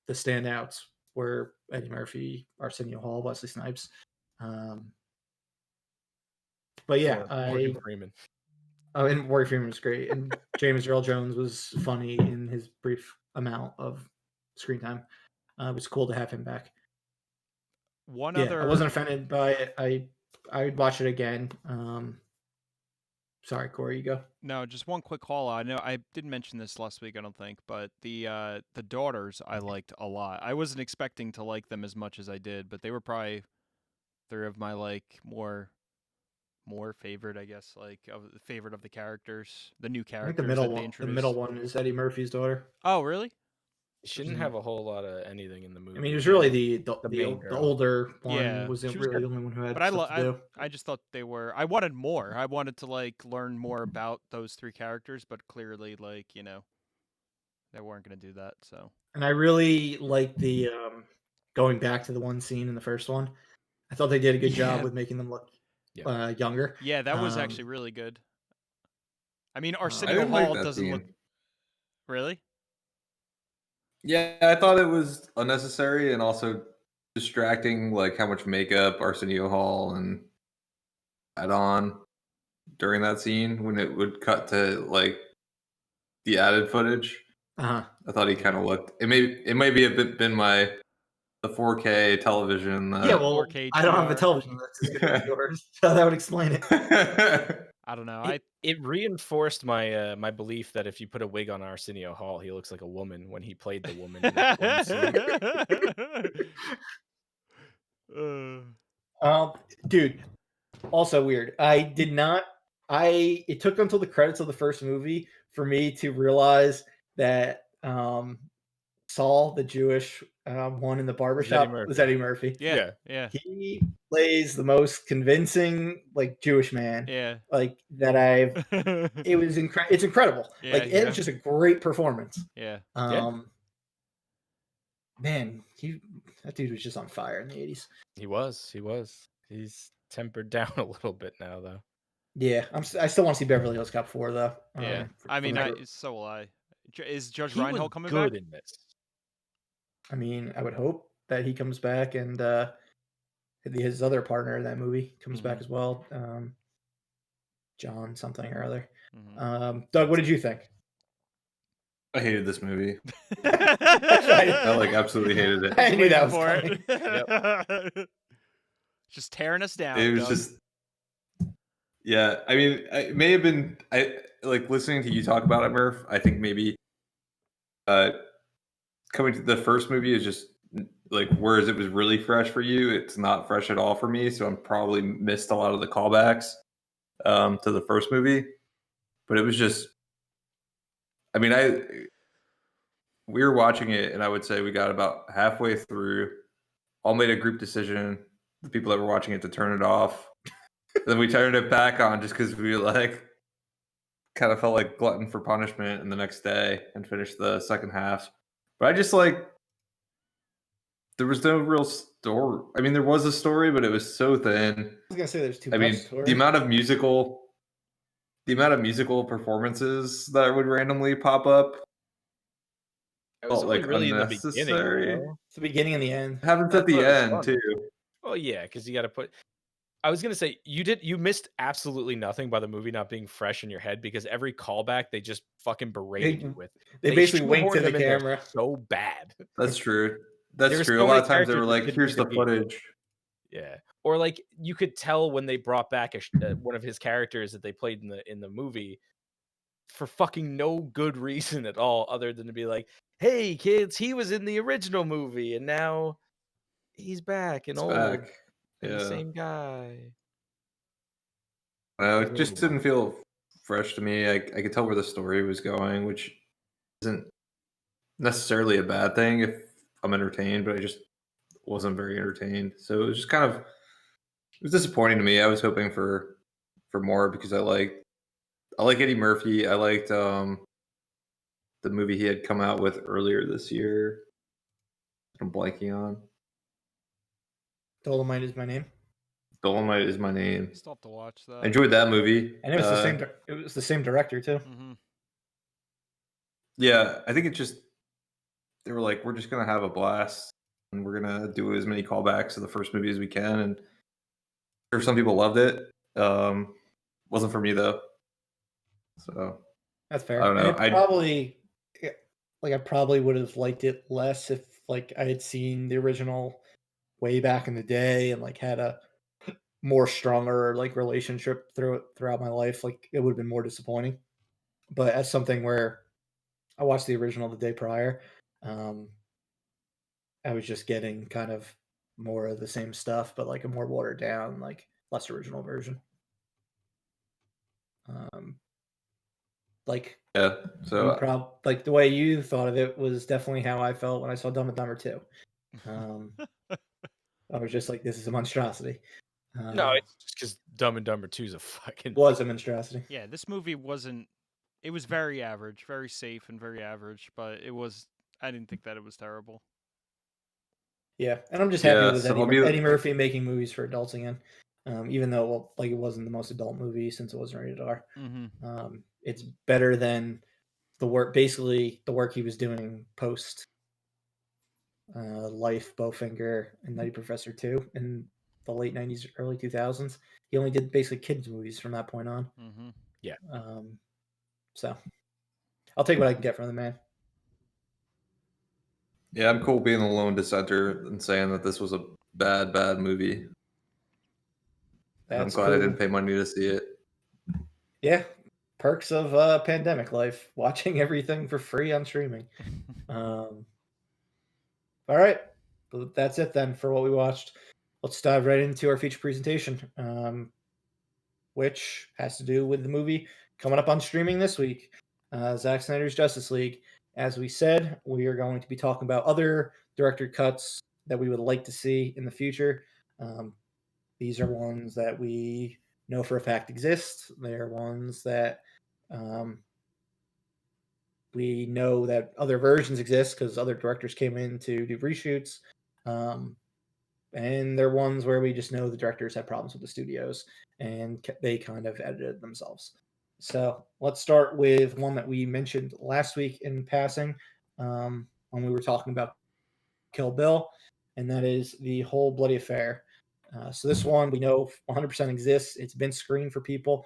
standouts were Eddie Murphy, Arsenio Hall, Wesley Snipes. But yeah, Morgan Freeman. Oh, and Morgan Freeman was great, and James Earl Jones was funny in his brief amount of screen time. It was cool to have him back. I wasn't offended by it. I'd watch it again. Sorry, Corey, you go. No, just one quick call. I know I didn't mention this last week, I don't think, but the daughters I liked a lot. I wasn't expecting to like them as much as I did, but they were probably three of my more favorite, I guess, favorite of the characters, the new characters. I think the middle one is Eddie Murphy's daughter. Oh, really? Shouldn't have a whole lot of anything in the movie. I mean, it was really the older one. Yeah, was really the only one who had stuff to do. I just thought they were. I wanted more. I wanted to learn more about those three characters, but clearly, they weren't going to do that. So. And I really like the going back to the one scene in the first one. I thought they did a good job with making them look younger. Yeah, that was actually really good. I mean, Arsenio Hall doesn't look. Really? Yeah, I thought it was unnecessary and also distracting, like how much makeup Arsenio Hall and had on during that scene when it would cut to like the added footage. I thought he kind of looked. It may be been the 4K television. Yeah, well, 4K I don't have a television that's as good as yours, so that would explain it. I don't know. It reinforced my my belief that if you put a wig on Arsenio Hall, he looks like a woman when he played the woman in that one scene. Dude, also weird. It took until the credits of the first movie for me to realize that Saul, the Jewish one in the barbershop, was Murphy. Eddie Murphy. Yeah. Yeah. He plays the most convincing like Jewish man Yeah. like that I've. It was it's incredible. Yeah, Like it was just a great performance. Yeah. Man, that dude was just on fire in the 80s. He was. He's tempered down a little bit now, though. Yeah, I still want to see Beverly Hills Cop 4 though. Yeah. I mean, so will I. Is Judge He was Reinhold coming good back? in this. I mean, I would hope that he comes back and his other partner in that movie comes back as well. John something or other. Doug, what did you think? I hated this movie. I I like absolutely hated it. I knew that was Waiting coming. for it. Just tearing us down. It was Doug. just, yeah. I mean, it may have been. I like listening to you talk about it, Murph. I think maybe coming to the first movie is just like, whereas it was really fresh for you, it's not fresh at all for me. So I'm probably missed a lot of the callbacks to the first movie. But it was just, I mean, we were watching it, and I would say we got about halfway through, all made a group decision, the people that were watching it, to turn it off. Then we turned it back on just because we like kind of felt like glutton for punishment, and the next day and finished the second half. But I just like, there was no real story. I mean, there was a story, but it was so thin. I was gonna say there's too I much mean, story. the amount of musical performances that would randomly pop up It was felt only like really unnecessary. in the beginning. It's the beginning and the end. It happens at That's the what was end fun. too. Oh yeah, because you got to put. I was gonna say you missed absolutely nothing by the movie not being fresh in your head, because every callback they just fucking berated you with. They basically winked to shoehorned the them in there camera. so bad. That's true. There That's were true. so A lot many of times they were characters that like, didn't "Here's need the to be. footage." Yeah, or like you could tell when they brought back one of his characters that they played in the movie for fucking no good reason at all, other than to be like, "Hey kids, he was in the original movie, and now he's back and It's old back. and the Yeah. same guy." It just didn't feel fresh to me. I could tell where the story was going, which isn't necessarily a bad thing if I'm entertained, but I just wasn't very entertained. So it was just kind of, it was disappointing to me. I was hoping for more because I like Eddie Murphy. I liked the movie he had come out with earlier this year. I'm blanking on. Dolomite Is My Name. Dolomite Is My Name. Still have to watch that. I enjoyed that movie. And it was the same. It was the same director too. Yeah, I think it just, they were like, we're just gonna have a blast and we're gonna do as many callbacks to the first movie as we can. And sure, some people loved it. Wasn't for me though. So That's fair. I don't know. I probably would have liked it less if like I had seen the original way back in the day and like had a more stronger like relationship throughout my life. Like it would have been more disappointing. But as something where I watched the original the day prior, I was just getting kind of more of the same stuff, but like a more watered down, like less original version. Like yeah, so like the way you thought of it was definitely how I felt when I saw Dumb and Dumber 2. I was just like, this is a monstrosity. No, it's just because Dumb and Dumber 2 is a fucking was a monstrosity. Yeah, this movie wasn't. It was very average, very safe and very average, but it was. I didn't think that it was terrible. Yeah, and I'm just happy with so Eddie Murphy making movies for adults again. Even though like it wasn't the most adult movie since it wasn't rated R. It's better than the work he was doing post Life, Bowfinger, and Nutty Professor 2 in the late 90s, early 2000s. He only did basically kids movies from that point on. Yeah. So I'll take what I can get from the man. Yeah, I'm cool being a lone dissenter and saying that this was a bad movie. I'm glad I didn't pay money to see it. Yeah, perks of pandemic life, watching everything for free on streaming. All right, that's it then for what we watched. Let's dive right into our feature presentation, which has to do with the movie coming up on streaming this week, Zack Snyder's Justice League. as we said, we are going to be talking about other director cuts that we would like to see in the future. These are ones that we know for a fact exist. They're ones that we know that other versions exist because other directors came in to do reshoots. And they're ones where we just know the directors had problems with the studios and they kind of edited themselves. So let's start with one that we mentioned last week in passing when we were talking about Kill Bill, and that is the whole bloody affair. So this one we know 100% exists. It's been screened for people.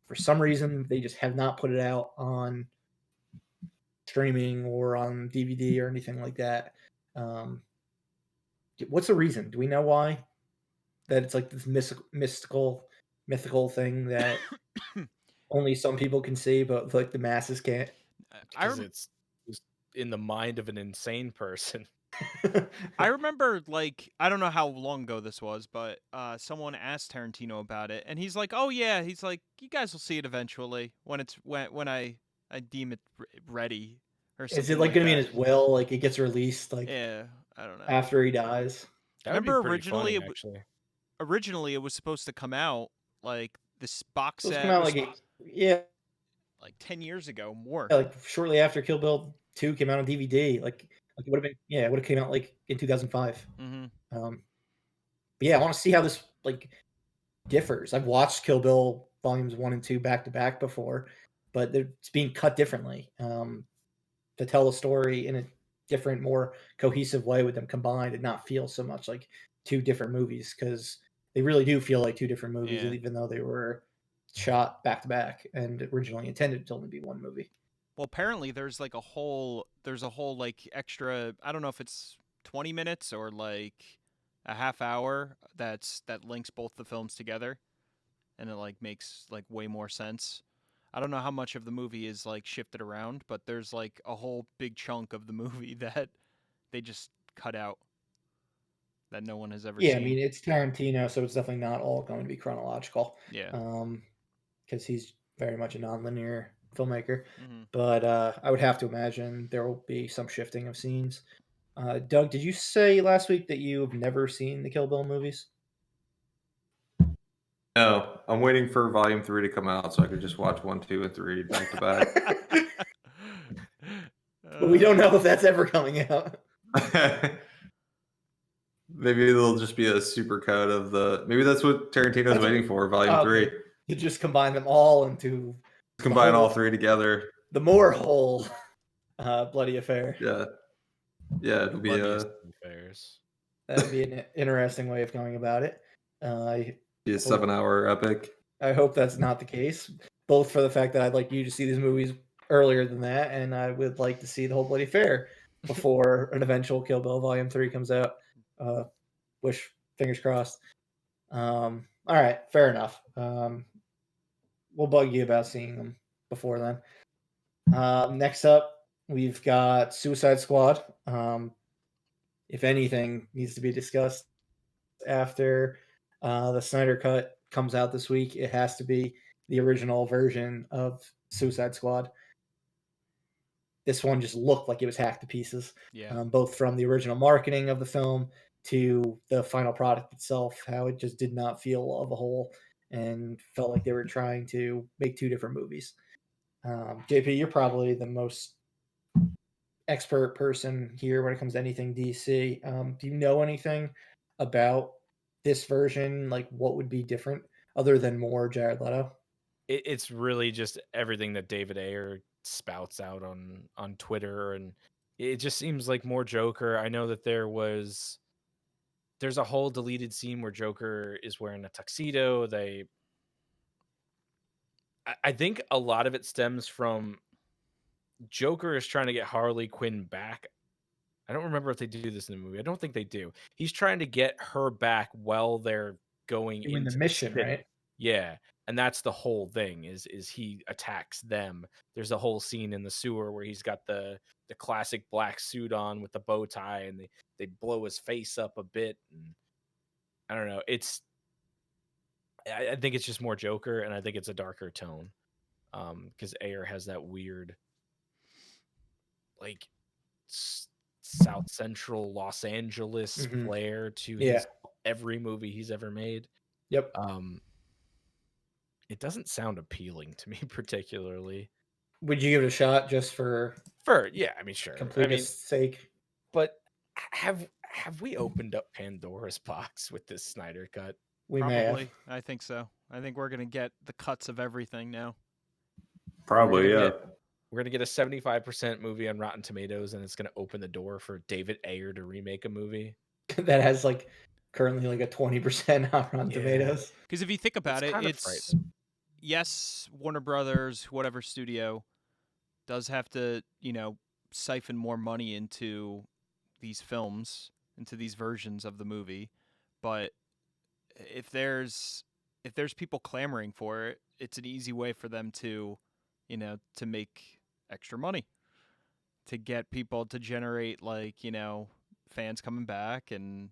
For some reason, they just have not put it out on streaming or on DVD or anything like that. What's the reason? Do we know why? That it's like this mythical thing that only some people can see, but like the masses can't. Because it's in the mind of an insane person. I remember, like, I don't know how long ago this was, but someone asked Tarantino about it, and he's like, "Oh yeah," he's like, "You guys will see it eventually when I deem it ready or something." Is it like like going to be in that. his will? Like it gets released like Yeah, I don't know. after he dies? That would be Remember pretty originally funny, actually. Originally it was supposed to come out like this box So it's set come out was like 10 years ago more. like shortly after Kill Bill 2 came out on DVD. Like it would have been it would have came out like in 2005. But yeah, I want to see how this like differs. I've watched Kill Bill volumes 1 and 2 back to back before, but it's being cut differently to tell a story in a different, more cohesive way with them combined and not feel so much like two different movies, because they really do feel like two different movies, Yeah. even though they were shot back to back and originally intended to only be one movie. Well, apparently there's a whole like extra, I don't know if it's 20 minutes or like a half hour that links both the films together, and it like makes like way more sense. I don't know how much of the movie is like shifted around, but there's like a whole big chunk of the movie that they just cut out that no one has ever Yeah, seen. I mean, it's Tarantino, so it's definitely not all going to be chronological. Yeah. Because he's very much a non-linear filmmaker. Mm-hmm. But I would have to imagine there will be some shifting of scenes. Doug, did you say last week that you have never seen the Kill Bill movies? No, I'm waiting for Volume 3 to come out so I could just watch 1, 2, and 3 back to back. But we don't know if that's ever coming out. Maybe it'll just be a super cut of the. Maybe that's what Tarantino's waiting for. Volume 3. To just combine them all into Combine all three together. The more whole bloody affair. Yeah, it'll be affairs. That'd be an interesting way of going about it. Be a 7-hour epic. I hope that's not the case. Both for the fact that I'd like you to see these movies earlier than that, and I would like to see the whole bloody affair before an eventual Kill Bill Volume 3 comes out. Wish, fingers crossed. All right, fair enough. We'll bug you about seeing them before then. Next up, we've got Suicide Squad. If anything needs to be discussed after the Snyder Cut comes out this week, it has to be the original version of Suicide Squad. This one just looked like it was hacked to pieces, both from the original marketing of the film to the final product itself, how it just did not feel of a whole and felt like they were trying to make two different movies. JP, you're probably the most expert person here when it comes to anything DC. Do you know anything about this version? Like, what would be different other than more Jared Leto? It's really just everything that David Ayer spouts out on Twitter, and it just seems like more Joker. I know that there's a whole deleted scene where Joker is wearing a tuxedo. I think a lot of it stems from Joker is trying to get Harley Quinn back. I don't remember if they do this in the movie. I don't think they do. He's trying to get her back while they're going into the mission, right? Yeah, and that's the whole thing. Is he attacks them? There's a whole scene in the sewer where he's got the classic black suit on with the bow tie, and they blow his face up a bit. And I don't know. I think it's just more Joker, and I think it's a darker tone. Because Ayer has that weird like South Central Los Angeles Mhm. flair to Yeah. every movie he's ever made. Yep. It doesn't sound appealing to me particularly. Would you give it a shot just for Yeah, I mean, sure. completeness sake? But have we opened up Pandora's box with this Snyder cut? We may have. Probably. I think so. I think we're gonna get the cuts of everything now. Probably, We're yeah. gonna get a 75% movie on Rotten Tomatoes, and it's gonna open the door for David Ayer to remake a movie. That has like currently like a 20% on Rotten Yeah. Tomatoes. Because if you think about it, kind of it's frightening. yes, Warner Brothers, whatever studio, does have to, siphon more money into these films, into these versions of the movie. But if there's people clamoring for it, it's an easy way for them to, to make extra money, to get people to generate fans coming back. And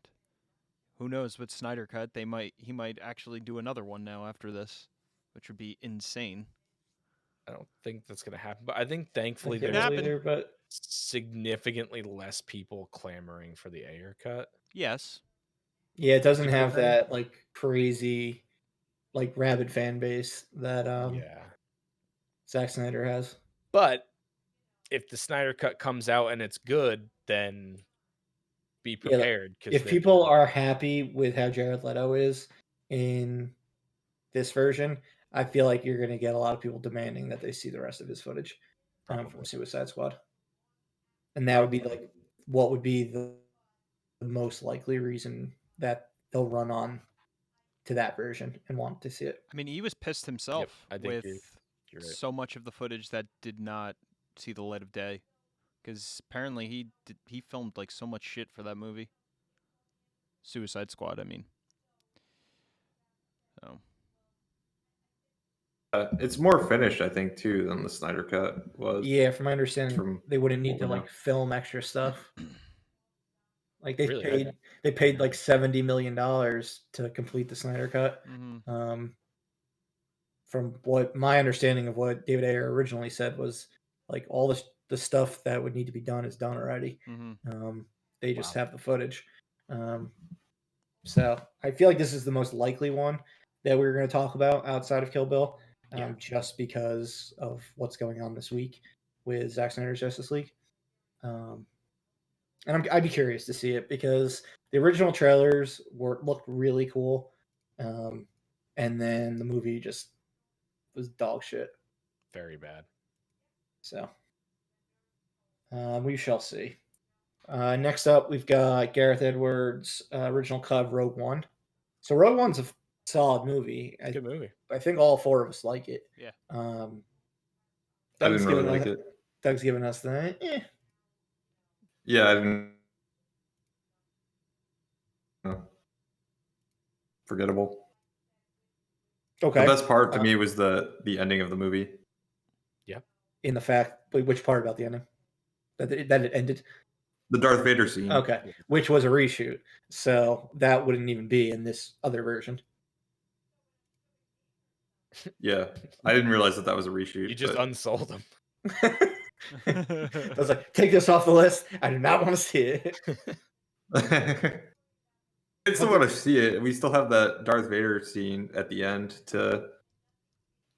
who knows, with Snyder Cut, he might actually do another one now after this, which would be insane. I don't think that's gonna happen, but I think thankfully Could there's happen. either, but significantly less people clamoring for the Ayer cut. Yes. yeah, it doesn't People have think? that like crazy, like rabid fan base that Yeah. Zack Snyder has. But if the Snyder cut comes out and it's good, then be Yeah, prepared. if people are happy with how Jared Leto is in this version, I feel like you're going to get a lot of people demanding that they see the rest of his footage from Probably. Suicide Squad. And that would be like what would be the most likely reason that they'll run on to that version and want to see it. I mean, he was pissed himself I think with you're right. so much of the footage that did not see the light of day, because apparently he filmed like so much shit for that movie, Suicide Squad. I mean, so It's more finished, I think, too, than the Snyder Cut was. Yeah, from my understanding, From they wouldn't need what to we know. like film extra stuff. Like Really? they paid like $70 million to complete the Snyder Cut. mhm. From what my understanding of what David Ayer originally said was like all the stuff that would need to be done is done already. They just have the footage. So I feel like this is the most likely one that we're going to talk about outside of Kill Bill, just because of what's going on this week with Zack Snyder's Justice League. And I'd be curious to see it because the original trailers looked really cool, and then the movie just was dog shit. Very bad. So we shall see. Next up, we've got Gareth Edwards' original cut of Rogue One. So Rogue One's a solid movie. Good movie. I think all four of us like it. Yeah. I didn't really like it. Doug's giving us the Yeah, I didn't. Forgettable. Okay. The best part to me was the ending of the movie. Yeah. In the fact, which part about the ending? That it ended? The Darth Vader scene. Okay. Which was a reshoot. So that wouldn't even be in this other version. Yeah. I didn't realize that was a reshoot. You just unsold them. I was like, take this off the list. I do not want to see it. I still want to see it. We still have that Darth Vader scene at the end that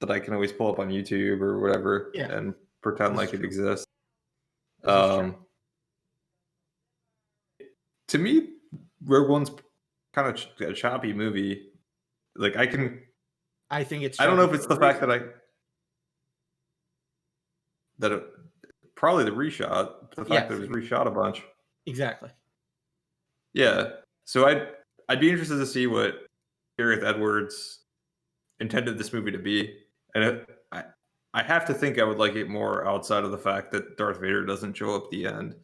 I can always pull up on YouTube or whatever and pretend like it exists. To me, Rogue One's kind of a choppy movie. Like I think it's. I don't know if it's the fact that it probably the reshot, the fact that it was reshot a bunch. Exactly. Yeah. So I'd be interested to see what Gareth Edwards intended this movie to be, and I have to think I would like it more outside of the fact that Darth Vader doesn't show up at the end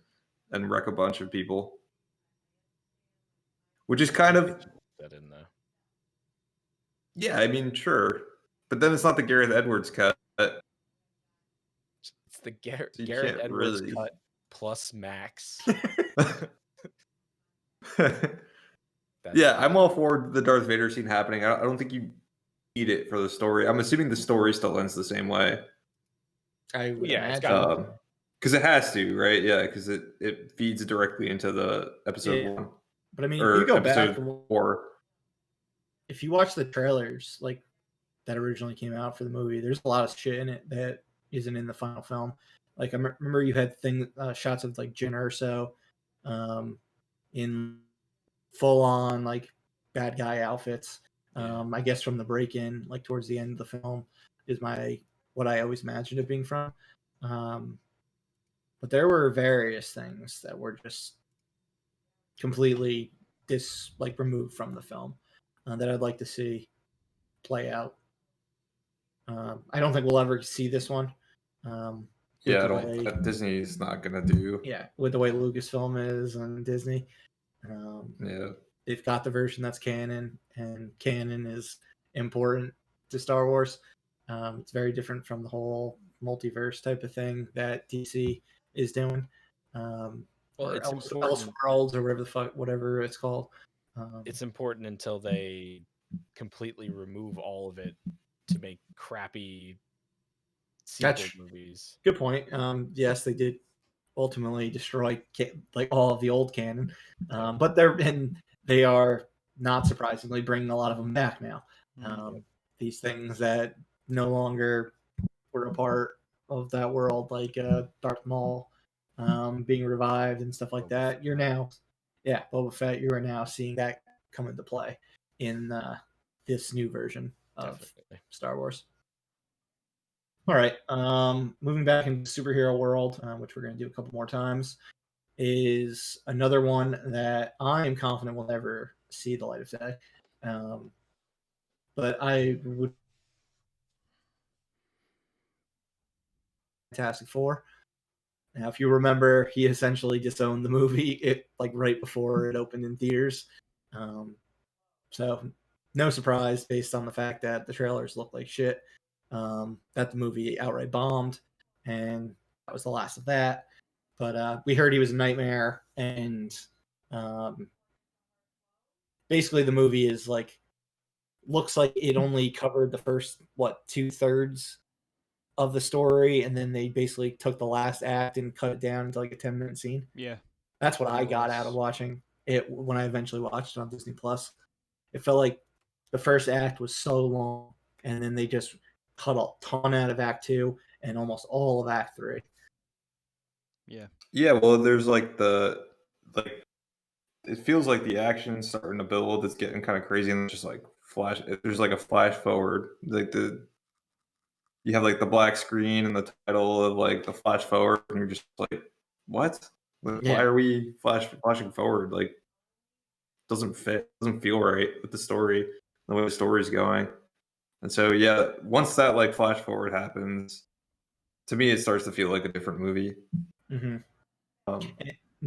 and wreck a bunch of people, which is kind of that in there. Yeah, I mean, sure, but then it's not the Gareth Edwards cut. It's the Gareth Edwards cut plus Max. Yeah, I'm all for the Darth Vader scene happening. I don't think you need it for the story. I'm assuming the story still ends the same way. I would imagine. Because it has to, right? Yeah, because it feeds directly into the episode Yeah. 1 But I mean, if you or go back episode and 4. if you watch the trailers, like that originally came out for the movie, there's a lot of shit in it that isn't in the final film. Like I remember you had shots of like Jyn Erso, in full on like bad guy outfits. I guess from the break-in, like towards the end of the film, is what I always imagined it being from. But there were various things that were just completely removed from the film that I'd like to see play out. I don't think we'll ever see this one. Yeah, Disney's not gonna do. Yeah, with the way Lucasfilm is and Disney. Yeah. They've got the version that's canon, and canon is important to Star Wars. It's very different from the whole multiverse type of thing that DC is doing. Well, or it's else worlds or whatever it's called. It's important until they completely remove all of it to make crappy sequel movies. Good point. Yes, they did ultimately destroy like all of the old canon, but they are not surprisingly bringing a lot of them back now. These things that no longer were a part of that world, like Darth Maul being revived and stuff like that. You're now, Boba Fett. You are now seeing that come into play in this new version of Star Wars. All right. Moving back into superhero world, which we're going to do a couple more times, is another one that I am confident will never see the light of day. But I would Fantastic Four. Now, if you remember, he essentially disowned the movie right before it opened in theaters. So no surprise based on the fact that the trailers look like shit. That the movie outright bombed, and that was the last of that. But we heard he was a nightmare, and basically the movie is looks like it only covered the first 2/3 of the story, and then they basically took the last act and cut it down into like a 10-minute scene. Yeah, that's what I got out of watching it when I eventually watched it on Disney Plus. It felt like the first act was so long, and then they just cut a ton out of Act 2 and almost all of Act 3. Yeah, well, there's it feels like the action's starting to build. It's getting kind of crazy, and just like flash. There's like a flash forward, you have like the black screen and the title of like the flash forward, and you're just like, what? Why are we flashing forward? Like, doesn't fit, doesn't feel right with the story, the way the story's going. And so yeah, once that like flash forward happens, to me it starts to feel like a different movie. Mm-hmm.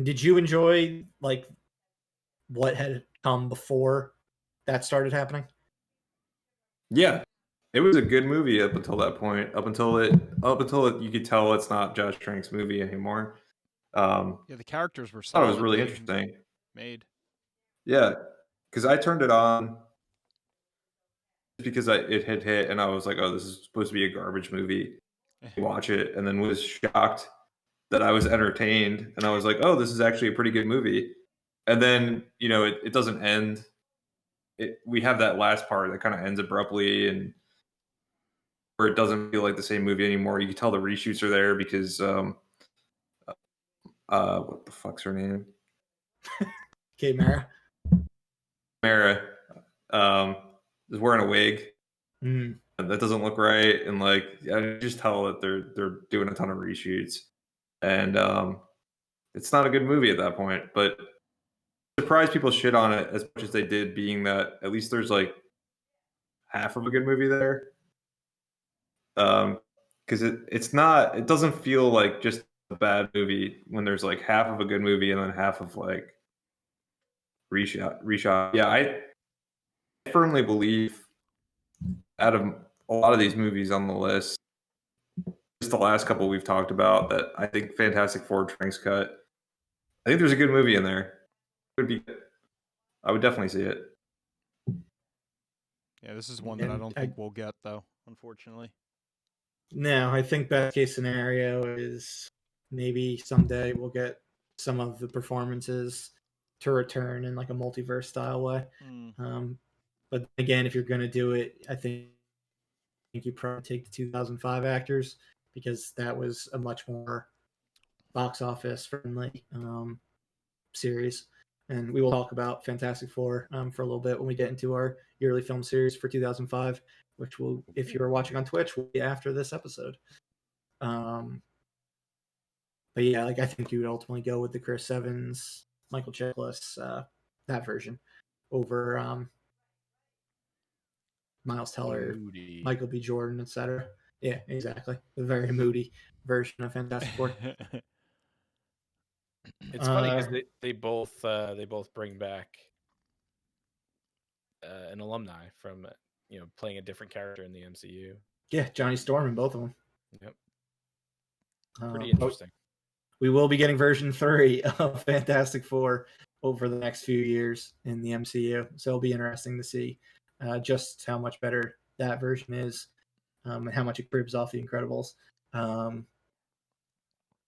Did you enjoy what had come before that started happening? Yeah, it was a good movie up until that point. Up until you could tell it's not Josh Trank's movie anymore. The characters were solid. I thought it was really interesting. Made. Yeah, because I turned it on because it had hit, and I was like, "Oh, this is supposed to be a garbage movie." Watch it, and then was shocked that I was entertained, and I was like, "Oh, this is actually a pretty good movie." And then it doesn't end. We have that last part that kind of ends abruptly, and where it doesn't feel like the same movie anymore. You can tell the reshoots are there because what the fuck's her name? Kate Mara. Mara is wearing a wig. Mm. And that doesn't look right, and I just tell that they're doing a ton of reshoots, and it's not a good movie at that point. But surprised people shit on it as much as they did, being that at least there's like half of a good movie there. Because it doesn't feel like just a bad movie when there's like half of a good movie and then half of like reshot. Yeah, I firmly believe out of a lot of these movies on the list, just the last couple we've talked about, that I think Fantastic Four Trank's cut. I think there's a good movie in there. I would definitely see it. Yeah, this is one that I don't think we'll get, though, unfortunately. No, I think best case scenario is maybe someday we'll get some of the performances to return in like a multiverse style way. But again, if you're going to do it, I think you probably take the 2005 actors, because that was a much more box office friendly series. And we will talk about Fantastic Four for a little bit when we get into our yearly film series for 2005, which will, if you're watching on Twitch, will be after this episode. But yeah, like I think you would ultimately go with the Chris Evans, Michael Chiklis, that version over Miles Teller, Moody. Michael B. Jordan, etc. Yeah, exactly. The very moody version of Fantastic Four. It's funny because they both bring back an alumni from playing a different character in the MCU. Yeah, Johnny Storm in both of them. Yep. Pretty interesting. We will be getting version 3 of Fantastic Four over the next few years in the MCU, so it'll be interesting to see just how much better that version is, and how much it cribs off the Incredibles,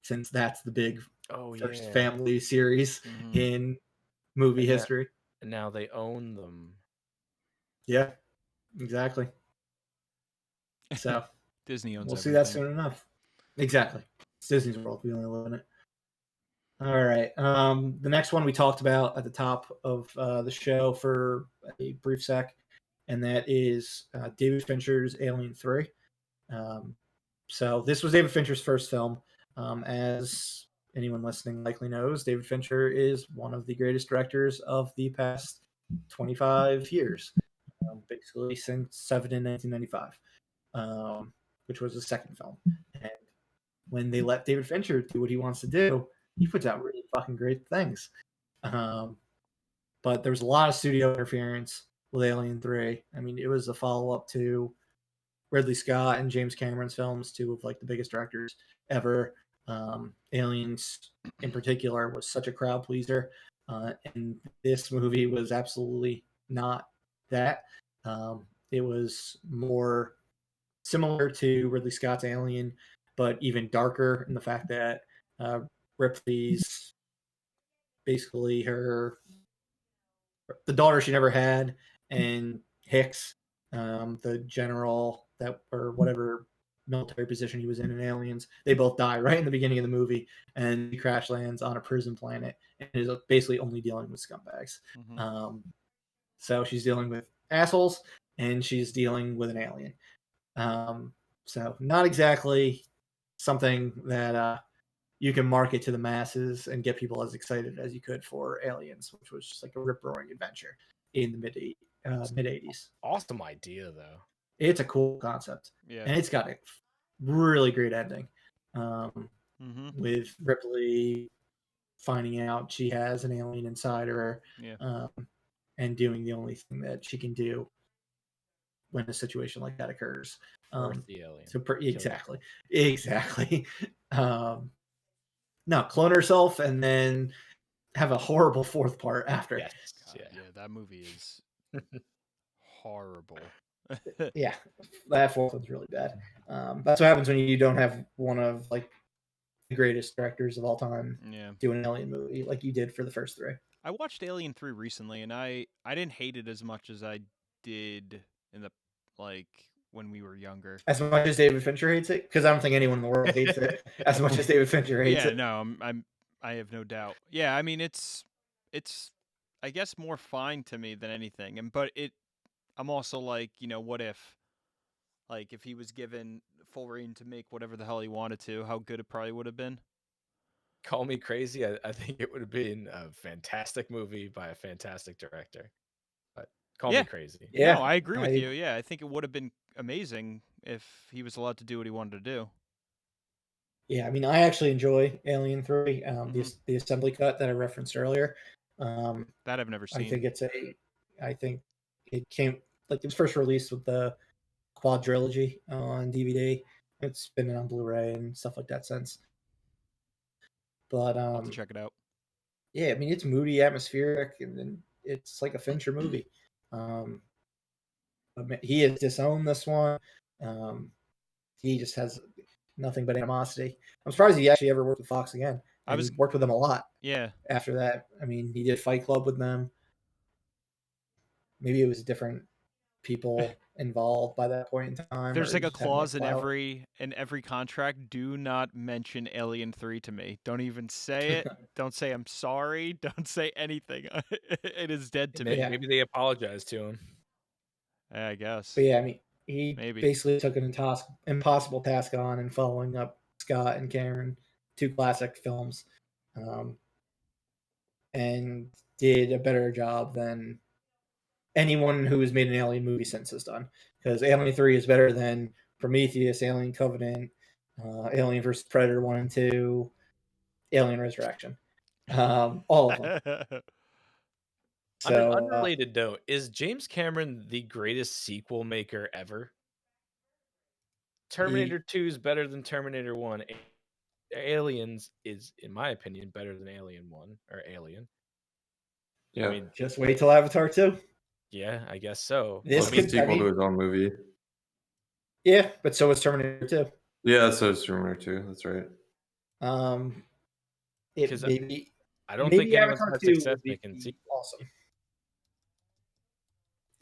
since that's the big first family series in movie history. And now they own them. Yeah, exactly. So Disney owns we'll everything. see that soon enough. Exactly. It's Disney's world. We only live in it. All right. The next one we talked about at the top of the show for a brief sec, and that is David Fincher's Alien 3. So this was David Fincher's first film. As anyone listening likely knows, David Fincher is one of the greatest directors of the past 25 years, basically since Seven in 1995, which was his second film. And when they let David Fincher do what he wants to do, he puts out really fucking great things. But there was a lot of studio interference with Alien 3. I mean, it was a follow-up to Ridley Scott and James Cameron's films, two of like the biggest directors ever. Aliens in particular was such a crowd pleaser, and this movie was absolutely not that. It was more similar to Ridley Scott's Alien, but even darker in the fact that Ripley's basically the daughter she never had, and Hicks, the general that, or whatever military position he was in Aliens, they both die right in the beginning of the movie, and he crash lands on a prison planet and is basically only dealing with scumbags. So she's dealing with assholes, and she's dealing with an alien. So not exactly something that you can market to the masses and get people as excited as you could for Aliens, which was just like a rip-roaring adventure in the mid 80s. Awesome idea, though. It's a cool concept, and it's got a really great ending, with Ripley finding out she has an alien inside her, and doing the only thing that she can do when a situation like that occurs. The alien. So exactly. No, clone herself and then have a horrible fourth part after. Yes. Yeah, that movie is horrible. Yeah, that fourth one's really bad. That's what happens when you don't have one of like the greatest directors of all time do an alien movie like you did for the first three. I watched Alien 3 recently, and I didn't hate it as much as I did in the when we were younger. As much as David Fincher hates it, because I don't think anyone in the world hates it as much as David Fincher hates it. Yeah, no, I have no doubt. Yeah, I mean it's I guess more fine to me than anything, but I'm also like, what if he was given full reign to make whatever the hell he wanted to, how good it probably would have been. Call me crazy. I think it would have been a fantastic movie by a fantastic director. But call me crazy. Yeah, no, I agree with you. Yeah, I think it would have been amazing if he was allowed to do what he wanted to do. Yeah, I mean, I actually enjoy Alien 3, the assembly cut that I referenced earlier. That I've never seen. I think it came, like, it was first released with the quadrilogy on DVD. It's been on Blu-ray and stuff like that since. But I'll have to check it out. Yeah, I mean, it's moody, atmospheric, and it's like a Fincher movie. But he has disowned this one. He just has nothing but animosity. I'm surprised he actually ever worked with Fox again. And he worked with them a lot. Yeah. After that, I mean, he did Fight Club with them. Maybe it was different people involved by that point in time. There's like a clause in every contract: do not mention Alien 3 to me. Don't even say it. Don't say I'm sorry. Don't say anything. It is dead to me. Maybe they apologized to him. I guess. But yeah, I mean, he basically took an impossible task on and following up Scott and Cameron, 2 classic films, and did a better job than anyone who has made an Alien movie since has done. Because Alien 3 is better than Prometheus, Alien Covenant, Alien vs. Predator 1 and 2, Alien Resurrection. All of them. On an unrelated note, is James Cameron the greatest sequel maker ever? Terminator 2 is better than Terminator 1. Aliens is, in my opinion, better than Alien 1 or Alien. Yeah. I mean, just wait till Avatar 2. Yeah, I guess so. This could sequel to his own movie. Yeah, but so is Terminator 2. Yeah, so is Terminator 2. That's right. Maybe I don't think anyone's had success making awesome.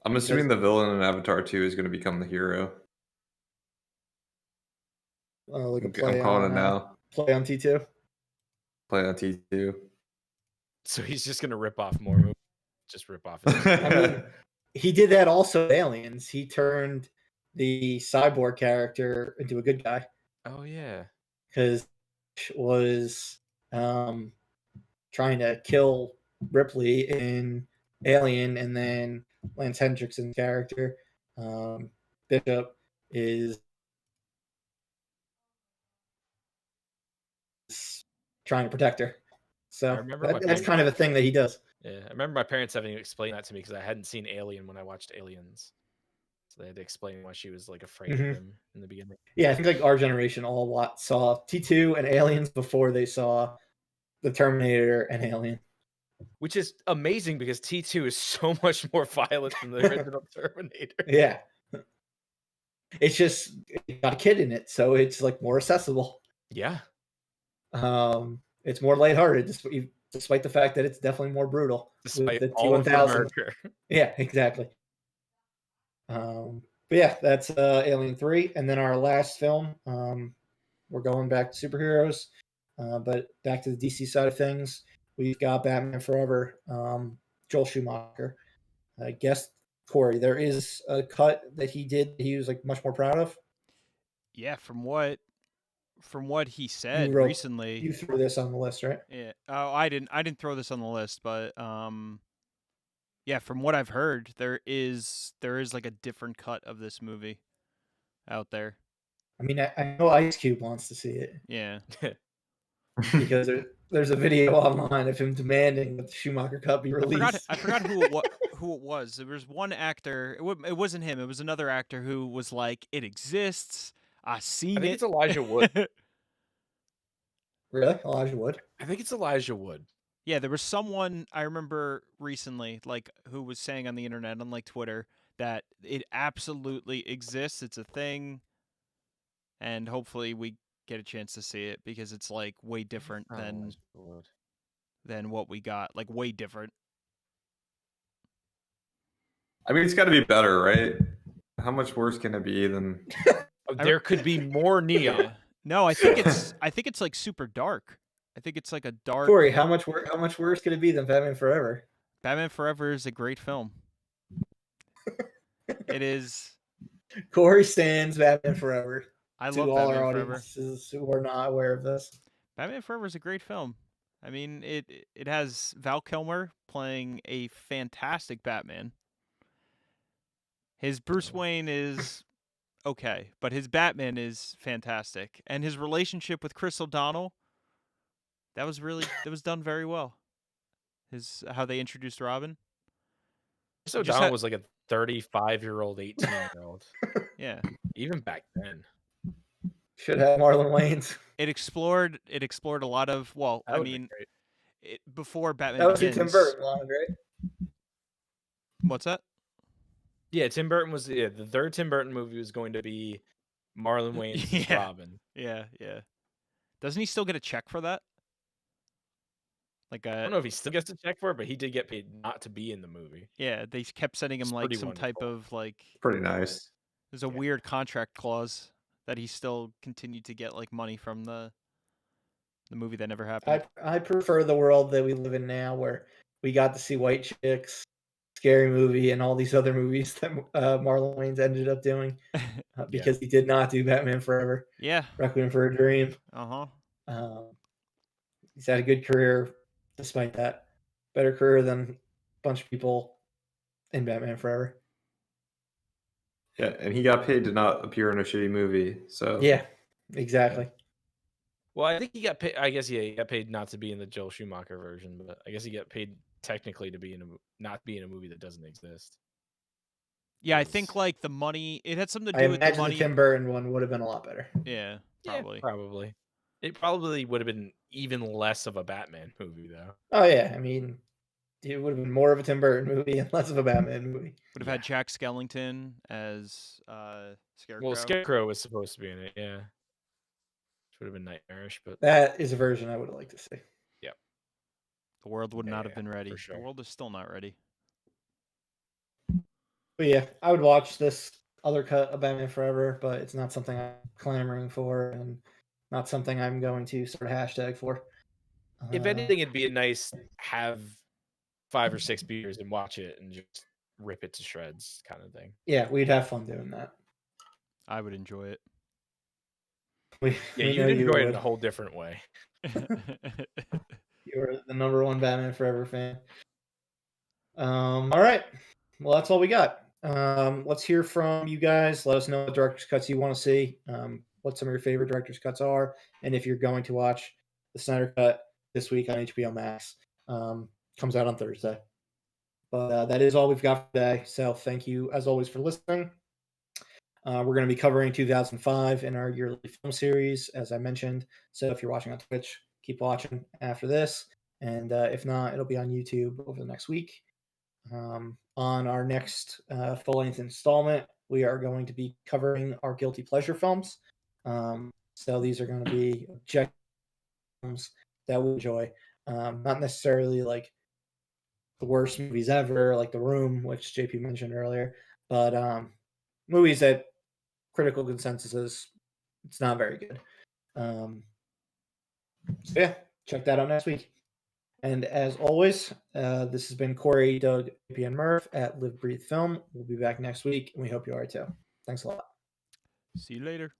I'm assuming the villain in Avatar 2 is going to become the hero. Like I'm calling it now. Play on T2. Play on T2. So he's just going to rip off more movies. Just rip off. I mean, he did that also with Aliens. He turned the cyborg character into a good guy. Oh yeah, because was trying to kill Ripley in Alien, and then Lance Hendrickson's character, Bishop, is trying to protect her. So that's kind of a thing that he does. Yeah, I remember my parents having to explain that to me because I hadn't seen Alien when I watched Aliens. So they had to explain why she was like afraid of him in the beginning. Yeah, I think like our generation all saw T2 and Aliens before they saw the Terminator and Alien. Which is amazing because T2 is so much more violent than the original Terminator. Yeah. It's just it got a kid in it, so it's like more accessible. Yeah. It's more lighthearted, despite the fact that it's definitely more brutal. Despite the all of the murder. Yeah, exactly. But yeah, that's Alien 3. And then our last film, we're going back to superheroes, but back to the DC side of things. We've got Batman Forever, Joel Schumacher. I guess, Corey, there is a cut that he did he was like much more proud of. Yeah, from what he said recently. You threw this on the list, right? Yeah. Oh, I didn't throw this on the list, but yeah, from what I've heard, there is like a different cut of this movie out there. I mean, I know Ice Cube wants to see it. Yeah. Because there's a video online of him demanding that the Schumacher cut be released. I forgot who it was. There was one actor. It wasn't him. It was another actor who was like, "It exists. I've seen it." I think it's Elijah Wood. Really? Elijah Wood? I think it's Elijah Wood. Yeah, there was someone I remember recently, like, who was saying on the internet, on like Twitter, that it absolutely exists. It's a thing, and hopefully we get a chance to see it because it's like way different than what we got. Like way different. I mean, it's got to be better, right? How much worse can it be than? There could be more neon. Yeah. No, I think it's like super dark. I think it's like a dark. Corey, how much worse could it be than Batman Forever? Batman Forever is a great film. It is. Corey stands Batman Forever. I love all Batman our Forever. Audiences who are not aware of this. Batman Forever is a great film. I mean, it has Val Kilmer playing a fantastic Batman. His Bruce Wayne is okay, but his Batman is fantastic, and his relationship with Chris O'Donnell, that was done very well. How they introduced Robin. Chris O'Donnell was like a 35-year-old, 18-year-old. Yeah, even back then. Should have Marlon Wayans. It explored a lot of I mean, before Batman. That was Begins, Tim Burton line, right? What's that? Yeah, Tim Burton was the third Tim Burton movie was going to be Marlon Wayans is Yeah. Robin. Yeah. Doesn't he still get a check for that? Like I don't know if he still gets a check for it, but he did get paid not to be in the movie. yeah, they kept sending him It's like pretty some type wonderful. of like. Pretty nice. There's a weird contract clause that he still continued to get like money from the movie that never happened. I prefer the world that we live in now, where we got to see White Chicks, Scary Movie, and all these other movies that Marlon Wayans ended up doing because he did not do Batman Forever. Yeah. Requiem for a Dream. Uh-huh. He's had a good career despite that. Better career than a bunch of people in Batman Forever. Yeah, and he got paid to not appear in a shitty movie. So Yeah, exactly. Well, I think he got paid. I guess he got paid not to be in the Joel Schumacher version, but I guess he got paid technically to be not be in a movie that doesn't exist. Yeah, I think like the money. It had something to I do with the imagine money. the Tim Burton one would have been a lot better. Yeah, probably. Yeah, probably. It probably would have been even less of a Batman movie, though. Oh yeah, I mean, it would have been more of a Tim Burton movie and less of a Batman movie. Would have had Jack Skellington as Scarecrow. Well, Scarecrow was supposed to be in it, yeah. Which would have been nightmarish, but that is a version I would have liked to see. Yeah. The world would not have been ready. For sure. The world is still not ready. But yeah, I would watch this other cut of Batman Forever, but it's not something I'm clamoring for and not something I'm going to sort of hashtag for. If anything, it'd be a nice have 5 or 6 beers and watch it and just rip it to shreds kind of thing. Yeah, we'd have fun doing that. I would enjoy it. You'd enjoy it in a whole different way. You're the #1 Batman Forever fan. All right. Well, that's all we got. Let's hear from you guys. Let us know what director's cuts you want to see, what some of your favorite director's cuts are, and if you're going to watch the Snyder Cut this week on HBO Max. Comes out on Thursday. But that is all we've got for today. So thank you, as always, for listening. We're going to be covering 2005 in our yearly film series, as I mentioned. So if you're watching on Twitch, keep watching after this. And if not, it'll be on YouTube over the next week. On our next full-length installment, we are going to be covering our guilty pleasure films. So these are going to be objective films that we enjoy. Not necessarily like the worst movies ever, like The Room, which JP mentioned earlier, but movies that critical consensus is it's not very good. So yeah, check that out next week. And as always, this has been Corey, Doug, JP, and Murph at Live Breathe Film. We'll be back next week, and we hope you are too. Thanks a lot. See you later.